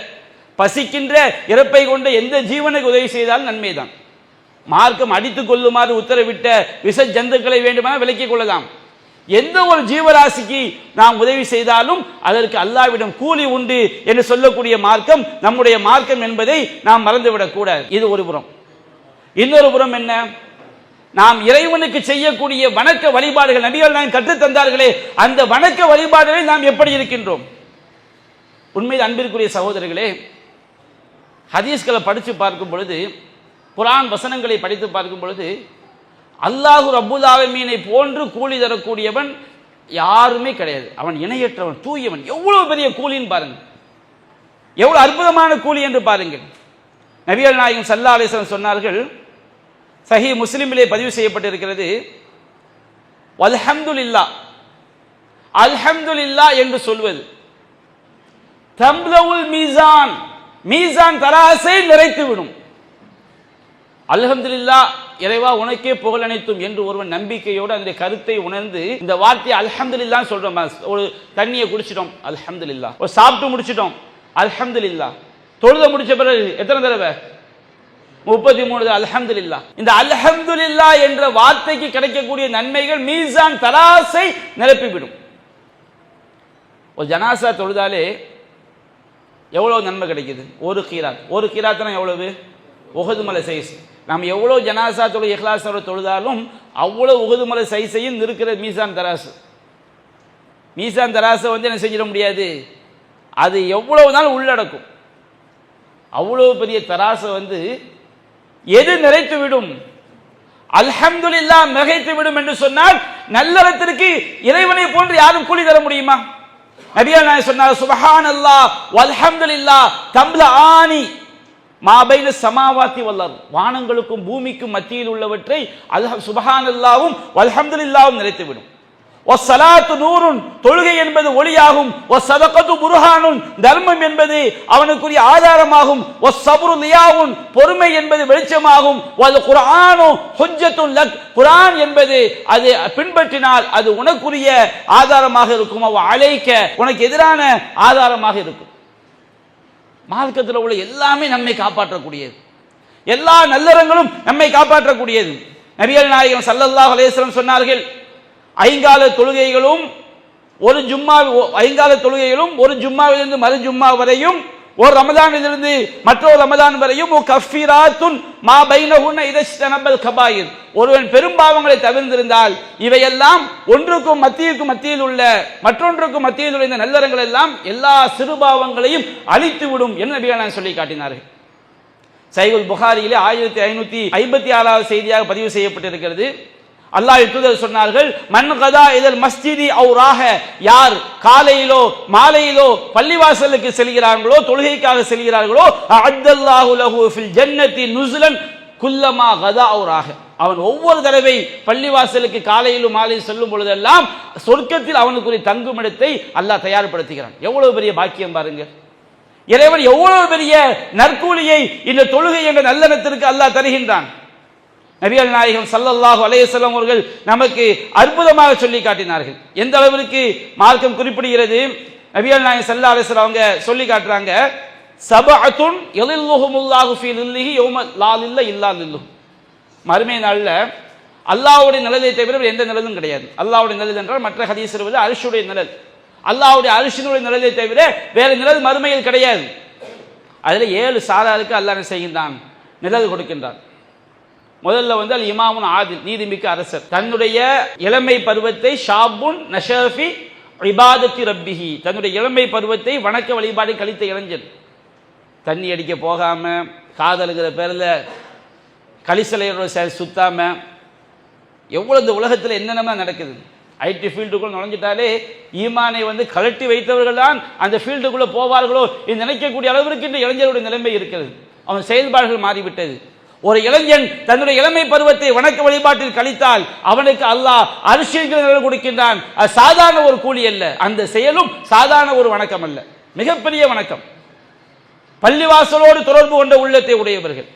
பசிக்கின்ற இறப்பை கொண்ட எந்த ஜீவனுக்கு உதவி செய்தாலும் நன்மைதான். மார்க்கம் அடித்துக் கொள்ளுமாறு உத்தரவிட்ட விஷ ஜந்துக்களை வேண்டுமானால் விலக்கிக் கொள்ளலாம். எந்த ஒரு ஜீவராசிக்கு நாம் உதவி செய்தாலும் அதற்கு அல்லாஹ்விடம் கூலி உண்டு என்று சொல்லக்கூடிய மார்க்கம் நம்முடைய மார்க்கம் என்பதை நாம் மறந்துவிடக் கூடாது. இது ஒரு புறம். இன்னொரு புறம் என்ன? நாம் இறைவனுக்கு செய்யக்கூடிய வணக்க வழிபாடுகள் நபிகள் நாயகம் கற்றுத் தந்தார்களே, அந்த வணக்க வழிபாடுகளை நாம் எப்படி இருக்கின்றோம்? உண்மையில் அன்பிற்குரிய சகோதரர்களே, ஹதீஸ்களை படித்து பார்க்கும் பொழுது, குர்ஆன் வசனங்களை படித்து பார்க்கும் பொழுது, அல்லாஹு ரப்புல் ஆலமீனை போன்று கூலி தரக்கூடியவன் யாருமே கிடையாது. அவன் இணையற்றவன், தூயவன். எவ்வளவு பெரிய கூலின்னு பாருங்க, எவ்வளவு அற்புதமான கூலி என்று பாருங்கள். நபிகள் நாயகம் ஸல்லல்லாஹு அலைஹி வஸல்லம் சொன்னார்கள், சஹீஹ் முஸ்லிமிலே பதிவு செய்யப்பட்டிருக்கிறது, அல்ஹம்துலில்லாஹ், அல்ஹம்துலில்லாஹ் என்று சொல்வது தம்லவுல் மீசான், மீசான் தராசை நிறைத்துவிடும். அல்ஹம்துலில்லாஹ், இறைவா உனக்கே புகழ் அனைத்தும் என்று ஒருவன் நம்பிக்கையோடு அந்த கருத்தை உணர்ந்து இந்த வார்த்தை அல்ஹம்துலில்லாஹ் சொல்றோம். ஒரு தண்ணியை குடிச்சிட்டோம் அல்ஹம்துலில்லாஹ், ஒரு சாப்பிட்டு முடிச்சிட்டோம் அல்ஹம்துலில்லாஹ், தொழுத முடிச்ச பிறகு எத்தனை தடவை? 33 அல்ஹம்துலில்லாஹ். இந்த அல்ஹம்துலில்லாஹ் என்ற வார்த்தைக்கு கிடைக்கக்கூடிய நன்மைகள் மீசான் தராசை நிரப்பிவிடும். ஒரு ஜனாசா தொழுதாலே எவ்வளவு நன்மை கிடைக்குது? ஒரு கீராத். ஒரு கீராத்னா எவ்வளவு? உஹது மலை சைஸ். நாம் எவ்வளவு ஜனாசா தொழு இஹ்லாஸோட தொழுதாலும் அவ்வளவு உஹது மலை சைஸையும் இருக்கிற மீசான் தராசு. மீசான் தராசை என்ன செஞ்சிட முடியாது, அது எவ்வளவு நாள் உள்ளடக்கும். அவ்வளவு பெரிய தராசை எது நிறைத்து விடும்? அல்ஹம்துலில்லாஹ் மிகைத்து விடும் என்று சொன்னால் நல்லறத்திற்கு இறைவனை போன்று யாரும் கூலி தர முடியுமா? நபிகள் நாயகம் சொன்னார், சுப்ஹானல்லாஹ் வல்ஹம்துலில்லாஹ் தம்லஆனி மா பைன ஸமாவாத்தி வல் அர்த், வானங்களுக்கும் பூமிக்கும் மத்தியில் உள்ளவற்றை சுப்ஹானல்லாஹும் வல்ஹம்துலில்லாஹும் நிறைத்துவிடும். வஸ்ஸலாத்து நூருன், தொழுகை என்பது ஒளியாகும். வஸ்ஸதகத்து புர்ஹானுன், தர்மம் என்பது அவனுக்குரிய ஆதாரமாகும். வஸ்ஸப்ரு லியாவுன், பொறுமை என்பது வெளிச்சமாகும். வல் குர்ஆனு ஹுஜ்ஜத்துன் லக், குர்ஆன் என்பது அது பின்பற்றினால் அது உனக்குரிய ஆதாரமாக இருக்கும். அவ அலைக்க, உனக்கு எதிரான ஆதாரமாக இருக்கும். மார்க்கத்தில் உள்ள எல்லாமே நம்மை காப்பாற்றக்கூடியது. எல்லா நல்லறங்களும் நம்மை காப்பாற்றக்கூடியது. நபிகள் நாயகம் ஸல்லல்லாஹு அலைஹி வஸல்லம் சொன்னார்கள், ஐங்கால தொழுகைகளும் ஒரு ஜும்மாவிலிருந்து மறு ஜும்மா வரையும், ஒரு ரமதானிலிருந்து மற்றொரு ரமதான் வரையும் கஃபிராத்துன் மா பைனஹுன்ன இதஜ்தனபல் கபாயிர், ஒருவன் பெரும்பாவங்களை தவிர்த்திருந்தால் இவையெல்லாம் ஒன்றுக்கும் மத்தியில் உள்ள மற்றொன்றுக்கும் மத்தியில் உள்ள இந்த நல்லறங்கள் எல்லாம் எல்லா சிறுபாவங்களையும் அழித்துவிடும் என்று நபிகள் சொல்லி காட்டினார்கள். சஹீஹுல் புகாரியிலே 1556வது செய்தியாக பதிவு செய்யப்பட்டிருக்கிறது. அல்லாஹ்வின் தூதர் சொன்னார்கள், மன் கதா இதல் மஸ்ஜிதி அவு ராஹ, யார் காலையிலோ மாலையிலோ பள்ளிவாசலுக்கு செல்கிறார்களோ, தொழுகைக்காக செல்கிறார்களோ, அஅத்தல்லாஹு லஹு ஃபில் ஜன்னதி நுஸுலன் குல்லமா கதா அவு ராஹ, அவன் ஒவ்வொரு தடவை பள்ளிவாசலுக்கு காலையிலும் மாலையில் செல்லும் பொழுதெல்லாம் சொர்க்கத்தில் அவனுக்குரிய தங்குமிடத்தை அல்லாஹ் தயார்படுத்துகிறான். எவ்வளவு பெரிய பாக்கியம் பாருங்க! இறைவன் எவ்வளவு பெரிய நற்கூலியை இந்த தொழுகை என்ற நல்லெண்ணத்திற்கு அல்லாஹ் தருகின்றான். நபிகள் நாயகம் ஸல்லல்லாஹு அலைஹி வஸல்லம் அவர்கள் நமக்கு அற்புதமாக சொல்லி காட்டினார்கள். எந்த அளவிற்கு மார்க்கம் குறிப்பிடுகிறது, நபிகள் நாயகம் ஸல்லல்லாஹு அலைஹி வஸல்லம் அவங்க சொல்லி காட்டுறாங்க, சபஅத்துன் யலில்லுஹுமுல்லாஹு ஃபீ லில்லிஹி யௌம லா லில்ல இல்லா லில்லுஹு, மறுமை நாளில் அல்லாஹ்வுடைய நிழலை தவிர எந்த நிழலும் கிடையாது. அல்லாஹ்வுடைய நிழல் என்றால் மற்ற ஹதீஸ் வருவது அர்ஷுடைய நிழல், அல்லாஹ்வுடைய அர்ஷினுடைய நிழலை தவிர வேறு நிழல் மறுமையில் கிடையாது. அதில் 7 சாராருக்கு அல்லாஹ் என்ன செய்கின்றான், நிழல் கொடுக்கின்றான். முதல்ல அல் இமாமுன் ஆதில், நீதிமிக்க அரசர், தன்னுடைய இளமை பருவத்தை ஷாபுன் நஷஃபி இபாதத்தி ரப்பிஹி, தன்னுடைய இளமை பருவத்தை வணக்க வழிபாடு கழித்த இளைஞன், தண்ணி அடிக்க போகாம, காதலுங்கிற பேரில் கலிசலையோட சுத்தாம, எவ்வளவு இந்த உலகத்தில் என்னென்ன நடக்குது. ஐடி ஃபீல்டுக்குள்ள நுழைஞ்சிட்டாலே ஈமானை கழட்டி வைத்தவர்கள் தான் அந்த ஃபீல்டுக்குள்ள போவார்களோ என்று நினைக்கக்கூடிய அளவிற்கு இந்த இளைஞருடைய நிலைமை இருக்கிறது. அவன் செயல்பாடுகள் மாறிவிட்டது. ஒரு இளைஞன் தன்னுடைய இளமை பருவத்தை வணக்க வழிபாட்டில் கழித்தால் அவனுக்கு அல்லாஹ் அரிசிகள் கொடுக்கின்றான். அது சாதாரண ஒரு கூலி அல்ல, அந்த செயலும் சாதாரண ஒரு வணக்கம் அல்ல, மிகப்பெரிய வணக்கம். பள்ளிவாசலோடு தொடர்பு கொண்ட உள்ளத்தை உடையவர்கள்,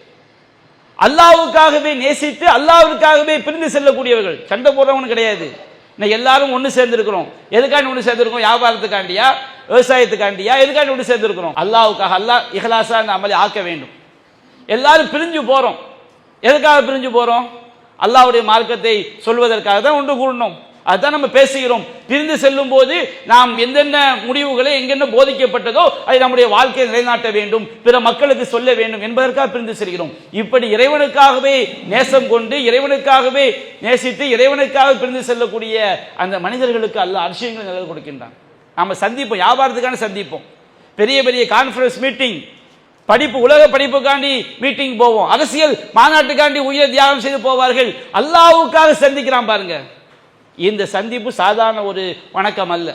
அல்லாஹ்வுக்காகவே நேசித்து அல்லாஹ்வுக்காகவே பிரிந்து செல்லக்கூடியவர்கள். சண்டை போடுறவனு கிடையாது. இன்னைக்கு எல்லாரும் ஒன்று சேர்ந்திருக்கிறோம். எதுக்காண்டி ஒன்று சேர்ந்திருக்கோம்? வியாபாரத்துக்காண்டியா, விவசாயத்துக்காண்டியா, எதுக்காண்டி ஒன்று சேர்ந்திருக்கிறோம்? அல்லாஹ்வுக்காக. அல்லாஹ் இஹ்லாஸா அந்த அமலை ஆக்க வேண்டும். எல்லாரும் பிரிஞ்சு போறோம். எதுக்காக பிரிஞ்சு போறோம்? அல்லாஹ்வுடைய மார்க்கத்தை சொல்வதற்காக தான் ஒன்று கூடணும். அதுதான் நம்ம பேசுகிறோம். பிரிந்து செல்லும் போது நாம் எந்தென்ன முடிவுகளை எங்கென்ன போதிக்கப்பட்டதோ அதை நம்முடைய வாழ்க்கையை நிலைநாட்ட வேண்டும், பிற மக்களுக்கு சொல்ல வேண்டும் என்பதற்காக பிரிந்து செல்கிறோம். இப்படி இறைவனுக்காகவே நேசம் கொண்டு இறைவனுக்காகவே நேசித்து இறைவனுக்காக பிரிந்து செல்லக்கூடிய அந்த மனிதர்களுக்கு அல்லாஹ் அரிசியங்களை நிழல் கொடுக்கின்றான். நாம சந்திப்போம், வியாபாரத்துக்கான சந்திப்போம், பெரிய பெரிய கான்ஃபரன்ஸ் மீட்டிங், படிப்பு, உலக படிப்புக்காண்டி மீட்டிங் போவோம், அரசியல் மாநாட்டுக்காண்டி உயிரை தியாகம் செய்து போவார்கள். அல்லாஹ்வுக்காக சந்திக்கிறான் பாருங்க. இந்த சந்திப்பு சாதாரண ஒரு வணக்கம் அல்ல.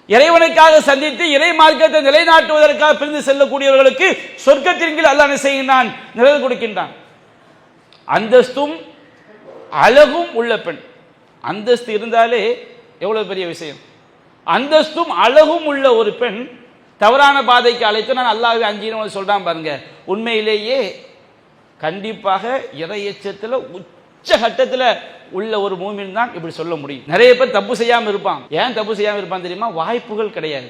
இறைவனுக்காக சந்தித்து இறை மார்க்கத்தை நிலைநாட்டுவதற்காக பிரிந்து செல்லக்கூடியவர்களுக்கு சொர்க்கத்தின் கீழ் அல்லாஹ் என்ன செய்கின்றான், நிழல் கொடுக்கின்றான். அந்தஸ்தும் அழகும் உள்ள பெண், அந்தஸ்து இருந்தாலே எவ்வளவு பெரிய விஷயம். அந்தஸ்தும் அழகும் உள்ள ஒரு பெண் தவறான பாதைக்கு அழைத்து நான் அல்லாஹ்வை அஞ்சினு சொல்றான் பாருங்க. உண்மையிலேயே கண்டிப்பாக இறையச்சத்தில் உச்சகட்டத்தில் உள்ள ஒரு மூமின் தான் இப்படி சொல்ல முடியும். நிறைய பேர் தப்பு செய்யாமல் இருப்பான். ஏன் தப்பு செய்யாமல் இருப்பான் தெரியுமா? வாய்ப்புகள் கிடையாது,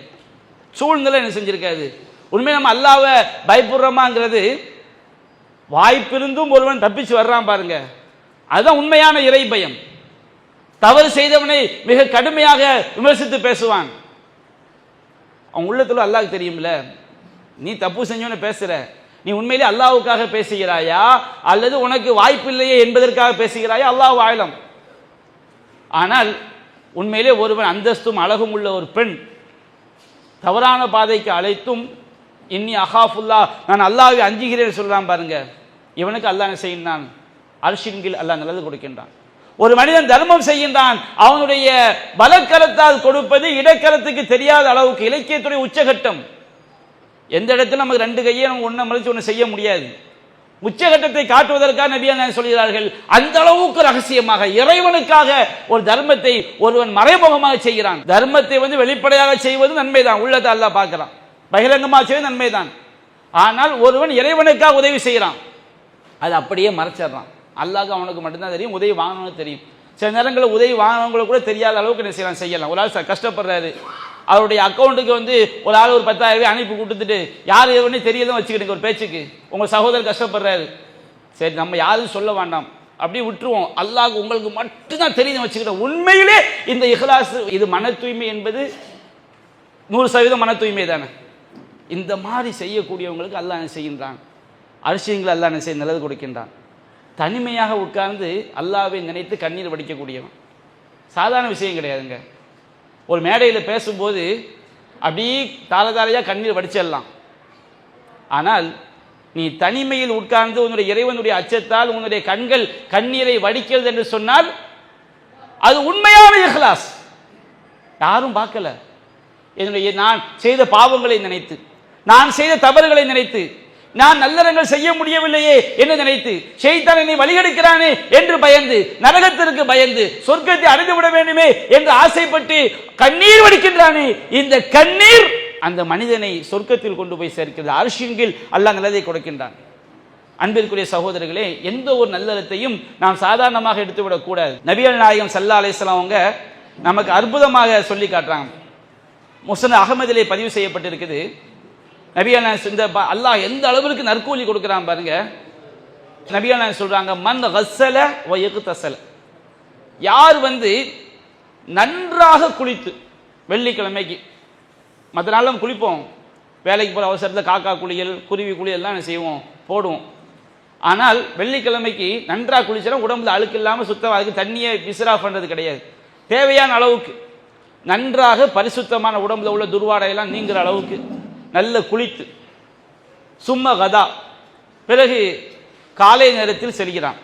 சூழ்நிலை என்ன செஞ்சிருக்காது. உண்மை நம்ம அல்லாஹ்வை பயப்படுறோமாங்கிறது, வாய்ப்பிருந்தும் ஒருவன் தப்பிச்சு வர்றான் பாருங்க, அதுதான் உண்மையான இறை பயம். தவறு செய்தவனை மிக கடுமையாக விமர்சித்து பேசுவான். அவன் உள்ளத்துல அல்லாஹ்க்கு தெரியும்ல, நீ தப்பு செஞ்சவன பேசுற, நீ உண்மையிலே அல்லாஹ்வுக்காக பேசுகிறாயா அல்லது உனக்கு வாய்ப்பு இல்லையே என்பதற்காக பேசுகிறாயா? அல்லாஹ் ஆலம். ஆனால் உண்மையிலே ஒருவன் அந்தஸ்தும் அழகும் உள்ள ஒரு பெண் தவறான பாதைக்கு அழைத்தும் இன்னி அஹாஃபுல்லா, நான் அல்லாஹ்வை அஞ்சுகிறேன் சொல்றான் பாருங்க, இவனுக்கு அல்லாஹ் என்ன செய்கின்றான், அர்ஷின் கீழ் அல்லாஹ் நல்லது கொடுக்கின்றான். ஒரு மனிதன் தர்மம் செய்கின்றான், அவனுடைய பலக்கரத்தால் கொடுப்பது இடக்கரத்துக்கு தெரியாத அளவுக்கு இலக்கியத்துடைய உச்சகட்டம். எந்த இடத்துல நமக்கு 2 கையை நம்ம ஒன்றை மறைச்சு ஒன்று செய்ய முடியாது. உச்சகட்டத்தை காட்டுவதற்காக நபிகள் சொல்கிறார்கள், அந்த அளவுக்கு ரகசியமாக இறைவனுக்காக ஒரு தர்மத்தை ஒருவன் மறைமுகமாக செய்கிறான். தர்மத்தை வெளிப்படையாக செய்வது நன்மைதான், உள்ளத்தை அல்லாஹ் பார்க்கிறான். பகிரங்கமாக செய்வது நன்மைதான். ஆனால் ஒருவன் இறைவனுக்காக உதவி செய்கிறான், அது அப்படியே மறைச்சிடறான். அல்லாஹ்க்கு அவனுக்கு மட்டும்தான் தெரியும், உதவி வாங்கணும்னு தெரியும். சில நேரங்களில் உதவி வாங்கினவங்களை கூட தெரியாத அளவுக்கு என்ன செய்யலாம். ஒரு ஆள் கஷ்டப்படுறாரு, அவருடைய அக்கௌண்ட்டுக்கு ஒரு ஆள் ஒரு 10,000 ரூபாய் அனுப்பி கொடுத்துட்டு யார் எவனே தெரியதான் வச்சுக்கிட்டு ஒரு பேச்சுக்கு, உங்கள் சகோதரர் கஷ்டப்படுறாரு, சரி நம்ம யாரும் சொல்ல வேண்டாம், அப்படியே விட்டுருவோம், அல்லாஹ் உங்களுக்கு மட்டும்தான் தெரியும் வச்சுக்கிட்ட. உண்மையிலே இந்த இஹ்லாஸ், இது மன தூய்மை என்பது 100% மன தூய்மை தானே. இந்த மாதிரி செய்யக்கூடியவங்களுக்கு அல்லாஹ் என்ன செய்கின்றான்? அரிசியங்களை அல்லாஹ் என்ன செய்ய நல்லது கொடுக்கின்றான். தனிமையாக உட்கார்ந்து அல்லாஹ்வை நினைத்து கண்ணீர் வடிக்கக்கூடியவன் சாதாரண விஷயம் கிடையாதுங்க. ஒரு மேடையில் பேசும்போது அப்படியே தாரதாரையாக கண்ணீர் வடிச்சிடலாம். ஆனால் நீ தனிமையில் உட்கார்ந்து உன்னுடைய இறைவனுடைய அச்சத்தால் உன்னுடைய கண்கள் கண்ணீரை வடிக்கிறது என்று சொன்னால் அது உண்மையான இஹ்லாஸ். யாரும் பார்க்கல, என்னுடைய நான் செய்த பாவங்களை நினைத்து, நான் செய்த தவறுகளை நினைத்து, நான் நல்லறங்கள் செய்ய முடியவில்லையே என்று நினைத்து, ஷைத்தான் என்னை வழிகெடுக்கிறானே என்று பயந்து, நரகத்திற்கு பயந்து, சொர்க்கத்தை அடைந்து விட வேண்டுமே என்று ஆசைப்பட்டு கண்ணீர் வடிக்கின்றானே, இந்த கண்ணீர் அந்த மனிதனை சொர்க்கத்தில் கொண்டு போய் சேர்க்கிறது. அர்ஷின் கீழ் அல்லாஹ் நல்லதை கொடுக்கின்றான். அன்பிற்குரிய சகோதரர்களே, எந்த ஒரு நல்லறத்தையும் நாம் சாதாரணமாக எடுத்துவிடக் கூடாது. நபிகள் நாயகம் ஸல்லல்லாஹு அலைஹி வஸல்லம் அவங்க நமக்கு அற்புதமாக சொல்லி காட்டுறாங்க. முஸ்னத் அஹ்மதிலே பதிவு செய்யப்பட்டிருக்குது. நபிகள் நாயகம் அல்லாஹ் எந்த அளவிற்கு நற்கூலி கொடுக்கிறான் பாருங்க. நபிகள் நாயகம் சொல்றாங்க, மன் கஸ்ஸல வ யக்தஸல, யார் நன்றாக குளித்து, வெள்ளிக்கிழமைக்கு மற்ற நாள் நம்ம குளிப்போம், வேலைக்கு போகிற அவசரத்தில் காக்கா குளியல், குருவி குளியல் எல்லாம் என்ன செய்வோம், போடுவோம். ஆனால் வெள்ளிக்கிழமைக்கு நன்றாக குளிச்சா உடம்புல அழுக்கு இல்லாமல் சுத்தம், அதுக்கு தண்ணியை விசிரா பண்ணுறது கிடையாது, தேவையான அளவுக்கு நன்றாக பரிசுத்தமான உடம்புல உள்ள துர்வாடையெல்லாம் நீங்கிற அளவுக்கு நல்ல குளித்து, சும்ம கதா, பிறகு காலை நேரத்தில் செல்கிறான்.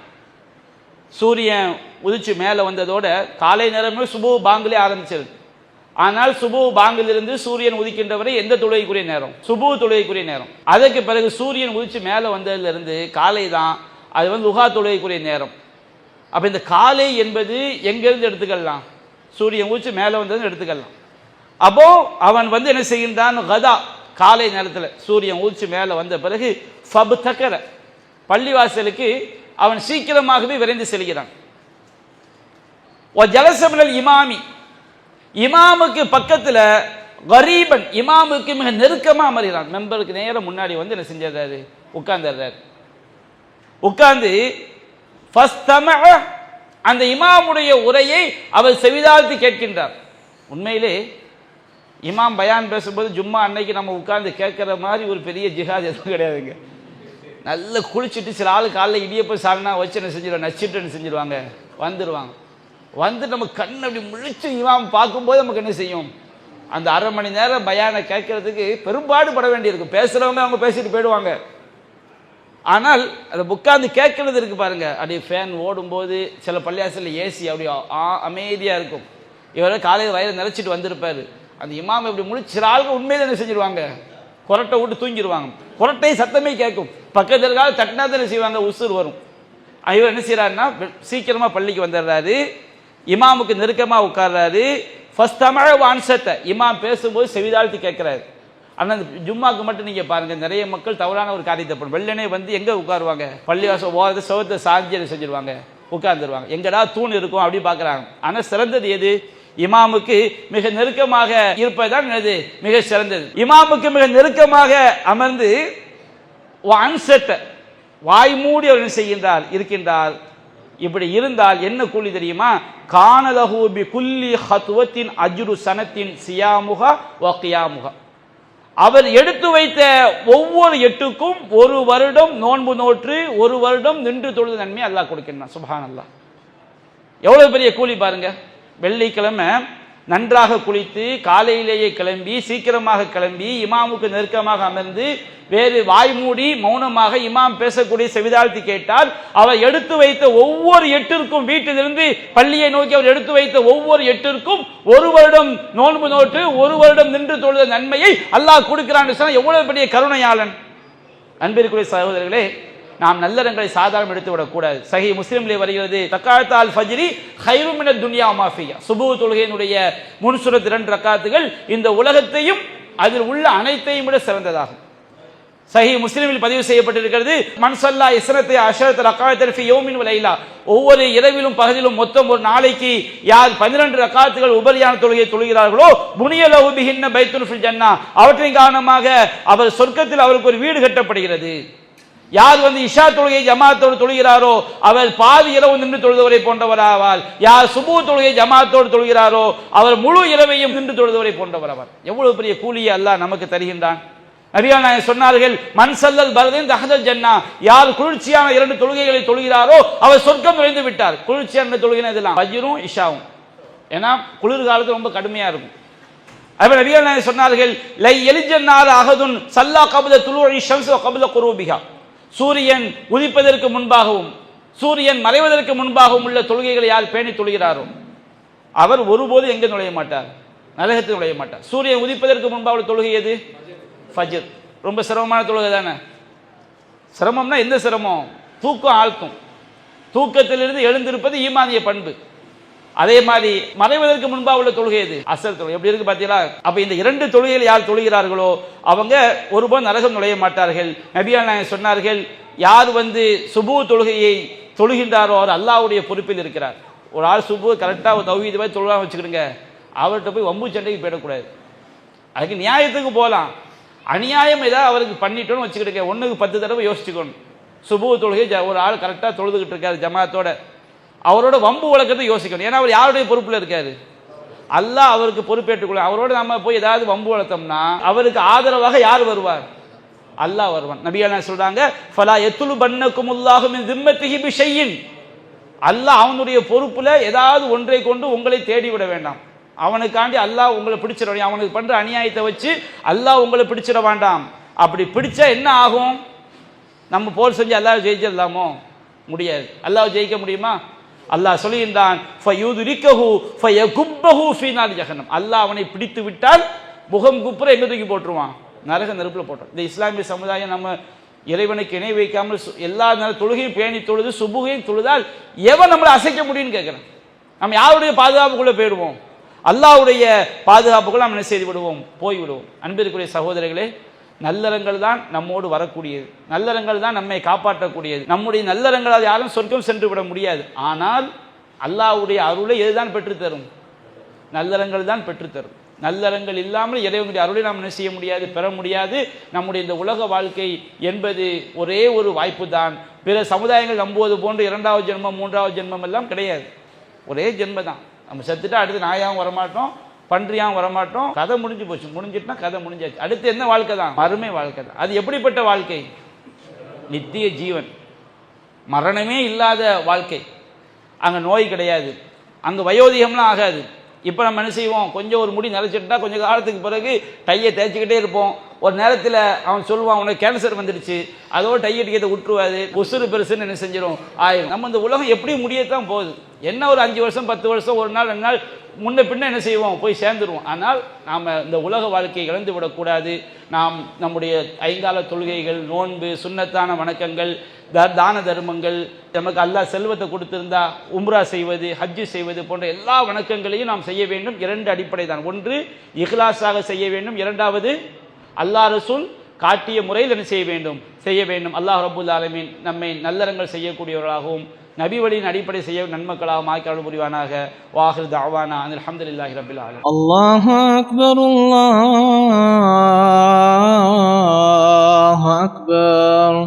சூரியன் உதிச்சு மேலே வந்ததோட காலை நேரமே சுபு பாங்கிலே ஆரம்பிச்சது. ஆனால் சுபு பாங்கிலிருந்து சூரியன் உதிக்கின்ற வரை எந்த தொழுகைக்குரிய நேரம்? சுபு தொழுகைக்குரிய நேரம். அதற்கு பிறகு சூரியன் உதிச்சு மேலே வந்ததிலிருந்து காலை தான், அது லுஹா தொழுகைக்குரிய நேரம். அப்போ இந்த காலை என்பது எங்கிருந்து எடுத்துக்கலாம்? சூரியன் உதிச்சு மேலே வந்தது எடுத்துக்கலாம். அப்போ அவன் என்ன செய்கின்றான்? கதா, காலை நேரத்தில் சூரியன் உதிச்சு மேலே வந்த பிறகு ஃபப் தக்கர, பள்ளிவாசலுக்கு அவன் சீக்கிரமாகவே விரைந்து செல்கிறான். ஜலசமினல் இமாமி, இமாமுக்கு பக்கத்தில் கரீபன், இமாமுக்கு மிக நெருக்கமாக அமர்கிறான். மெம்பருக்கு நேரம் முன்னாடி என்ன செஞ்சிடறாரு? உட்கார்ந்துடுறாரு. உட்கார்ந்து அந்த இமாமுடைய உரையை அவர் செவிதாழ்த்தி கேட்கின்றார். உண்மையிலே இமாம் பயான் பேசும்போது ஜும்மா அன்னைக்கு நம்ம உட்கார்ந்து கேட்கிற மாதிரி ஒரு பெரிய ஜிஹாத் எதுவும் கிடையாதுங்க. நல்ல குளிச்சுட்டு சில ஆளு காலைல இடியப்ப சால்னா வச்சு என்ன செஞ்சிடுவாங்க, நச்சுட்டு செஞ்சிடுவாங்க, வந்துடுவாங்க. நம்ம கண் அப்படி முழிச்சு இமாம் பார்க்கும்போது நமக்கு என்ன செய்யும்? அந்த அரை மணி நேரம் பயானை கேட்கறதுக்கு பெரும்பாடு பட வேண்டியிருக்கும். பேசுறவங்க அவங்க பேசிட்டு போயிடுவாங்க. ஆனால் அதை உட்கார்ந்து கேட்கறது இருக்கு பாருங்க, அப்படியே ஃபேன் ஓடும்போது சில பள்ளியாசலில் ஏசி அப்படியே அமைதியாக இருக்கும். இவரை காலையில் வயிறு நினைச்சிட்டு வந்திருப்பாரு. அந்த இமாம் இப்படி முழிச்சு சில ஆளுக்கு உண்மையில என்ன செஞ்சிருவாங்க, கொரட்டை விட்டு தூங்கிடுவாங்க. கொரட்டை சத்தமே கேட்கும். பக்கத்தில் இருக்காது தட்டினா தான் என்ன செய்வாங்க, உசுர் வரும். இவர் என்ன செய்யறாருன்னா சீக்கிரமாக பள்ளிக்கு வந்துடுறாரு, இமாமுக்கு நெருக்கமாக உட்கார்றாரு. ஃபர்ஸ்ட் தமிழ் வான்சத்தை இமாம் பேசும்போது செவிதாழ்த்தி கேட்கிறாரு. ஆனால் அந்த ஜும்மாக்கு மட்டும் நீங்கள் பாருங்கள், நிறைய மக்கள் தவறான ஒரு காரியத்தை பண்ணும். வெள்ளனே எங்கே உட்காருவாங்க? பள்ளிவாசல் ஓரத்தை சோகத்தை சாஞ்சி செஞ்சிருவாங்க, உட்கார்ந்துருவாங்க. எங்கடா தூண் இருக்கும் அப்படி பார்க்குறாங்க. ஆனால் சிறந்தது எது? இமாமுக்கு மிக நெருக்கமாக இருப்பதுதான் என்னது மிக சிறந்தது. இமாமுக்கு மிக நெருக்கமாக அமர்ந்து வான்சத்தை வாய் மூடி அவர் என்ன செய்கின்றார், இருக்கின்றார். இப்படி இருந்தால் என்ன கூலி தெரியுமா? கானலஹு பி குல்லி ஹத்வத்தின் அஜ்ரு சனத்தின் சியாமுகா வ கியாமுகா, அவர் எடுத்து வைத்த ஒவ்வொரு எட்டுக்கும் ஒரு வருடம் நோன்பு நோற்று ஒரு வருடம் நின்று தொழுது நன்மை அல்லாஹ் கொடுக்கின்றான். சுப்ஹானல்லாஹ், எவ்வளவு பெரிய கூலி பாருங்க. வெள்ளிக்கிழமை நன்றாக குளித்து காலையிலேயே கிளம்பி சீக்கிரமாக கிளம்பி இமாமுக்கு நெருக்கமாக அமர்ந்து வேறு வாய்மூடி மௌனமாக இமாம் பேசக்கூடிய செவிதாழ்த்தி கேட்டால் அவர் எடுத்து வைத்த ஒவ்வொரு எட்டிற்கும், வீட்டிலிருந்து பள்ளியை நோக்கி அவர் எடுத்து வைத்த ஒவ்வொரு எட்டிற்கும் ஒரு வருடம் நோன்பு நோட்டு ஒரு வருடம் நின்று தொழுத நன்மையை அல்லாஹ் கொடுக்கிறான். எவ்வளவு பெரிய கருணையாளன்! அன்பிற்குரிய சகோதரர்களே, நாம் நல்லறங்களை சாதாரண எடுத்துவிடக் கூடாது. சஹீஹ் முஸ்லிமிலே வருகிறது, ரக்காத்தால் ஃபஜ்ரி கைரும் மினத் துன்யா வமா ஃபிஹா, சுபஹ் தொழுகையினுடைய முன்சுரத் 2 ரக்காத்துகள் இந்த உலகத்தையும் அதில் உள்ள அனைத்தையும் விட சிறந்ததாகும். சஹீஹ் முஸ்லிமில் பதிவு செய்யப்பட்டிருக்கிறது, மன் ஸல்லா இஸ்னத்தை அஷரத் ரக்காத்தன் ஃபி யௌமின் வ லைலா, ஒவ்வொரு இரவிலும் பகலிலும் மொத்தம் ஒரு நாளைக்கு யார் 12 ரக்காத்துகள் உபரியான தொழுகையை தொழுகிறார்களோ புனிய லஹு பிஹின்ன பைத்துன் ஃபில் ஜன்னah, அவற்றின் காரணமாக அவர் சொர்க்கத்தில் அவருக்கு ஒரு வீடு கட்டப்படுகிறது. யார் இஷா தொழுகை ஜமாத்தோடு தொழுகிறாரோ அவர் பாதி இரவு நின்று தொழுதவரை போன்றவராவார். யார் சுபூ தொழுகை ஜமாத்தோடு தொழுகிறாரோ அவர் முழு இரவையும் நின்று தொழுதவரை போன்றவராவார். எவ்வளவு பெரிய கூலியை அல்லாஹ் நமக்கு தருகின்றான். நபிகள் நாயகம் சொன்னார்கள், மன் ஸல்லல் பர்தைன் தஹதல் ஜன்னா, யார் குளிர்ச்சியான 2 தொழுகைகளை தொழுகிறாரோ அவர் சொர்க்கம் நுழைந்து விட்டார். குளிர்ச்சியான தொழுகைனா இதெல்லாம் ஃபஜ்ரும் இஷாவும். ஏன்னா குளிர் காலத்துல ரொம்ப கடுமையா இருக்கும். அப்ப நபிகள் நாயகம் சொன்னார்கள், லை யலிஜன்னார் அஹதுன் ஸல்லா கப்ல துலூஇ ஷம்ஸ் வ கப்ல குரூபிஹா, சூரியன் உதிப்பதற்கு முன்பாகவும் சூரியன் மறைவதற்கு முன்பாகவும் உள்ள தொழுகைகளை யார் பேணி தொழுகிறாரோ அவர் ஒருபோது எங்க நுழைய மாட்டார், நரகத்தில் நுழைய மாட்டார். சூரியன் உதிப்பதற்கு முன்பாக உள்ள தொழுகை எது? ஃபஜ்ர். ரொம்ப சிரமமான தொழுகை தானே. சிரமம்னா எந்த சிரமம்? தூக்கம் ஆழ்த்தும். தூக்கத்திலிருந்து எழுந்திருப்பது ஈமானிய பண்பு. அதே மாதிரி மறைவதற்கு முன்பாக உள்ள தொழுகை எது? அசர் தொழுகை. எப்படி இருக்கு பாத்தீங்களா? அப்ப இந்த 2 தொழுகைகள் யார் தொழுகிறார்களோ அவங்க ஒருபோது நரகம் நுழைய மாட்டார்கள். நபிகள் நாயகம் சொன்னார்கள், யார் சுபூ தொழுகையை தொழுகின்றாரோ அவர் அல்லாஹ்வுடைய பொறுப்பில் இருக்கிறார். ஒரு ஆள் சுபூ கரெக்டா தௌஹீத் போய் தொழுவாம வச்சுக்கிடுங்க, அவர்கிட்ட போய் வம்பு சண்டைக்கு போயிடக்கூடாது. அதுக்கு நியாயத்துக்கு போகலாம். அநியாயம் ஏதாவது அவருக்கு பண்ணிட்டோன்னு வச்சுக்கிட்டு 1க்கு 10 தடவை யோசிச்சுக்கணும். சுபூ தொழுகை ஒரு ஆள் கரெக்டாக தொழுதுகிட்டு இருக்காரு ஜமாத்தோட, அவரோட வம்பு வழக்கத்தை யோசிக்கணும். ஏன்னா அவர் யாருடைய பொறுப்பில் இருக்காரு? அல்லாஹ் அவருக்கு பொறுப்பேற்றுக்கொள்ள. அவரோட நம்ம போய் ஏதாவது வம்பு வளர்த்தோம்னா அவருக்கு ஆதரவாக யார் வருவார்? அல்லாஹ் வருவான். நபிகள் சொல்றாங்க, ஃபலா யத்லு பன்னகுமுல்லாஹு மின் திம்மத்திஹி பிஷையின், அல்லாஹ் அவனுடைய பொறுப்புல ஏதாவது ஒன்றை கொண்டு உங்களை தேடி விட வேண்டாம். அவனுக்காண்டி அல்லாஹ் உங்களை பிடிச்சிட, அவனுக்கு பண்ற அநியாயத்தை வச்சு அல்லாஹ் உங்களை பிடிச்சிட வேண்டாம். அப்படி பிடிச்சா என்ன ஆகும்? நம்ம போர் செஞ்சு அல்லாஹ் ஜெயிச்சிடலாமோ? முடியாது. அல்லாஹ் ஜெயிக்க முடியுமா? அல்லாஹ் சொல்லுகின்றான், ஃபயுதுரிகஹு ஃபயகுப்பஹு ஃபீ நாரி ஜஹன்னம், அல்லாஹ் அவனை பிடித்து விட்டால் முகம் குப்புற எங்க தூக்கி போட்டுருவான்? நரக நெருப்புல போட்டுரும். இந்த இஸ்லாமிய சமுதாயம் நம்ம இறைவனுக்கு இணை வைக்காமல் எல்லா தொழுகையும் பேணி தொழுது சுபுகையும் தொழுதால் எவன் நம்மளை அசைக்க முடியும்னு கேட்கிறேன். நம்ம யாருடைய பாதுகாப்புக்குள்ள போயிடுவோம்? அல்லாஹ்வுடைய பாதுகாப்புக்குள்ள நம்ம என்ன செய்து விடுவோம்? போய்விடுவோம். அன்பிற்குரிய சகோதரர்களே, நல்லறங்கள் தான் நம்மோடு வரக்கூடியது, நல்லறங்கள் தான் நம்மை காப்பாற்றக்கூடியது. நம்முடைய நல்லறங்களால் யாரும் சொர்க்கம் சென்று விட முடியாது. ஆனால் அல்லாஹ்வுடைய அருளை எதுதான் பெற்றுத்தரும்? நல்லறங்கள் தான் பெற்றுத்தரும். நல்லறங்கள் இல்லாமல் இறைவனுடைய அருளை நாம் என்ன செய்ய முடியாது, பெற முடியாது. நம்முடைய இந்த உலக வாழ்க்கை என்பது ஒரே ஒரு வாய்ப்பு தான். பிற சமுதாயங்கள் நம்புவது போன்று 2வது ஜென்மம் 3வது ஜென்மம் எல்லாம் கிடையாது. ஒரே ஜென்மம் தான். நம்ம செத்துட்டா அடுத்து நாயாவும் வரமாட்டோம், பன்றியாவும் வரமாட்டோம். கதை முடிஞ்சு போச்சு. முடிஞ்சிட்டுனா கதை முடிஞ்சாச்சு. அடுத்து என்ன வாழ்க்கை தான்? மறுமை வாழ்க்கை தான். அது எப்படிப்பட்ட வாழ்க்கை? நித்திய ஜீவன், மரணமே இல்லாத வாழ்க்கை. அங்க நோய் கிடையாது, அங்க வயோதிகம்லாம் ஆகாது. இப்போ நம்ம என்ன செய்வோம்? கொஞ்சம் ஒரு முடி நினைச்சிட்டா கொஞ்சம் காலத்துக்கு பிறகு டையை தேய்ச்சிக்கிட்டே இருப்போம். ஒரு நேரத்தில் அவன் சொல்லுவான், உனக்கு கேன்சர் வந்துடுச்சு, அதோட டையை டிக்கெட்டை விட்டுருவாது, உசுறு பெருசுன்னு என்ன செஞ்சிடும் ஆயிரும். நம்ம இந்த உலகம் எப்படி முடியத்தான் போகுது. என்ன ஒரு 5 வருஷம் 10 வருஷம், ஒரு நாள் 2 நாள் முன்ன பின்ன என்ன செய்வோம்? போய் சேர்ந்துருவோம். ஆனால் நாம் இந்த உலக வாழ்க்கையை இழந்து விடக்கூடாது. நாம் நம்முடைய 5 கால தொழுகைகள், நோன்பு, சுன்னத்தான வணக்கங்கள், தான தர்மங்கள், நமக்கு அல்லாஹ் செல்வத்தை கொடுத்திருந்தா உம்ரா செய்வது, ஹஜ்ஜு செய்வது போன்ற எல்லா வணக்கங்களையும் நாம் செய்ய வேண்டும். 2 அடிப்படை தான். ஒன்று இஹ்லாஸாக செய்ய வேண்டும். 2வது அல்லாஹ் ரசூல் காட்டிய முறையில் என்ன செய்ய வேண்டும். அல்லாஹ் ரப்புல் ஆலமீன் நம்மை நல்லறங்கள் செய்யக்கூடியவர்களாகவும் நபி வழியின் அடிப்படை செய்ய நன்மக்களாகவும் ஆக்கி அருள் புரிவானாக. வாஹிர் தஅவானா அனில் ஹம்துலில்லாஹி ரப்பில் ஆலமீன். அல்லாஹு அக்பர், அல்லாஹு அக்பர்.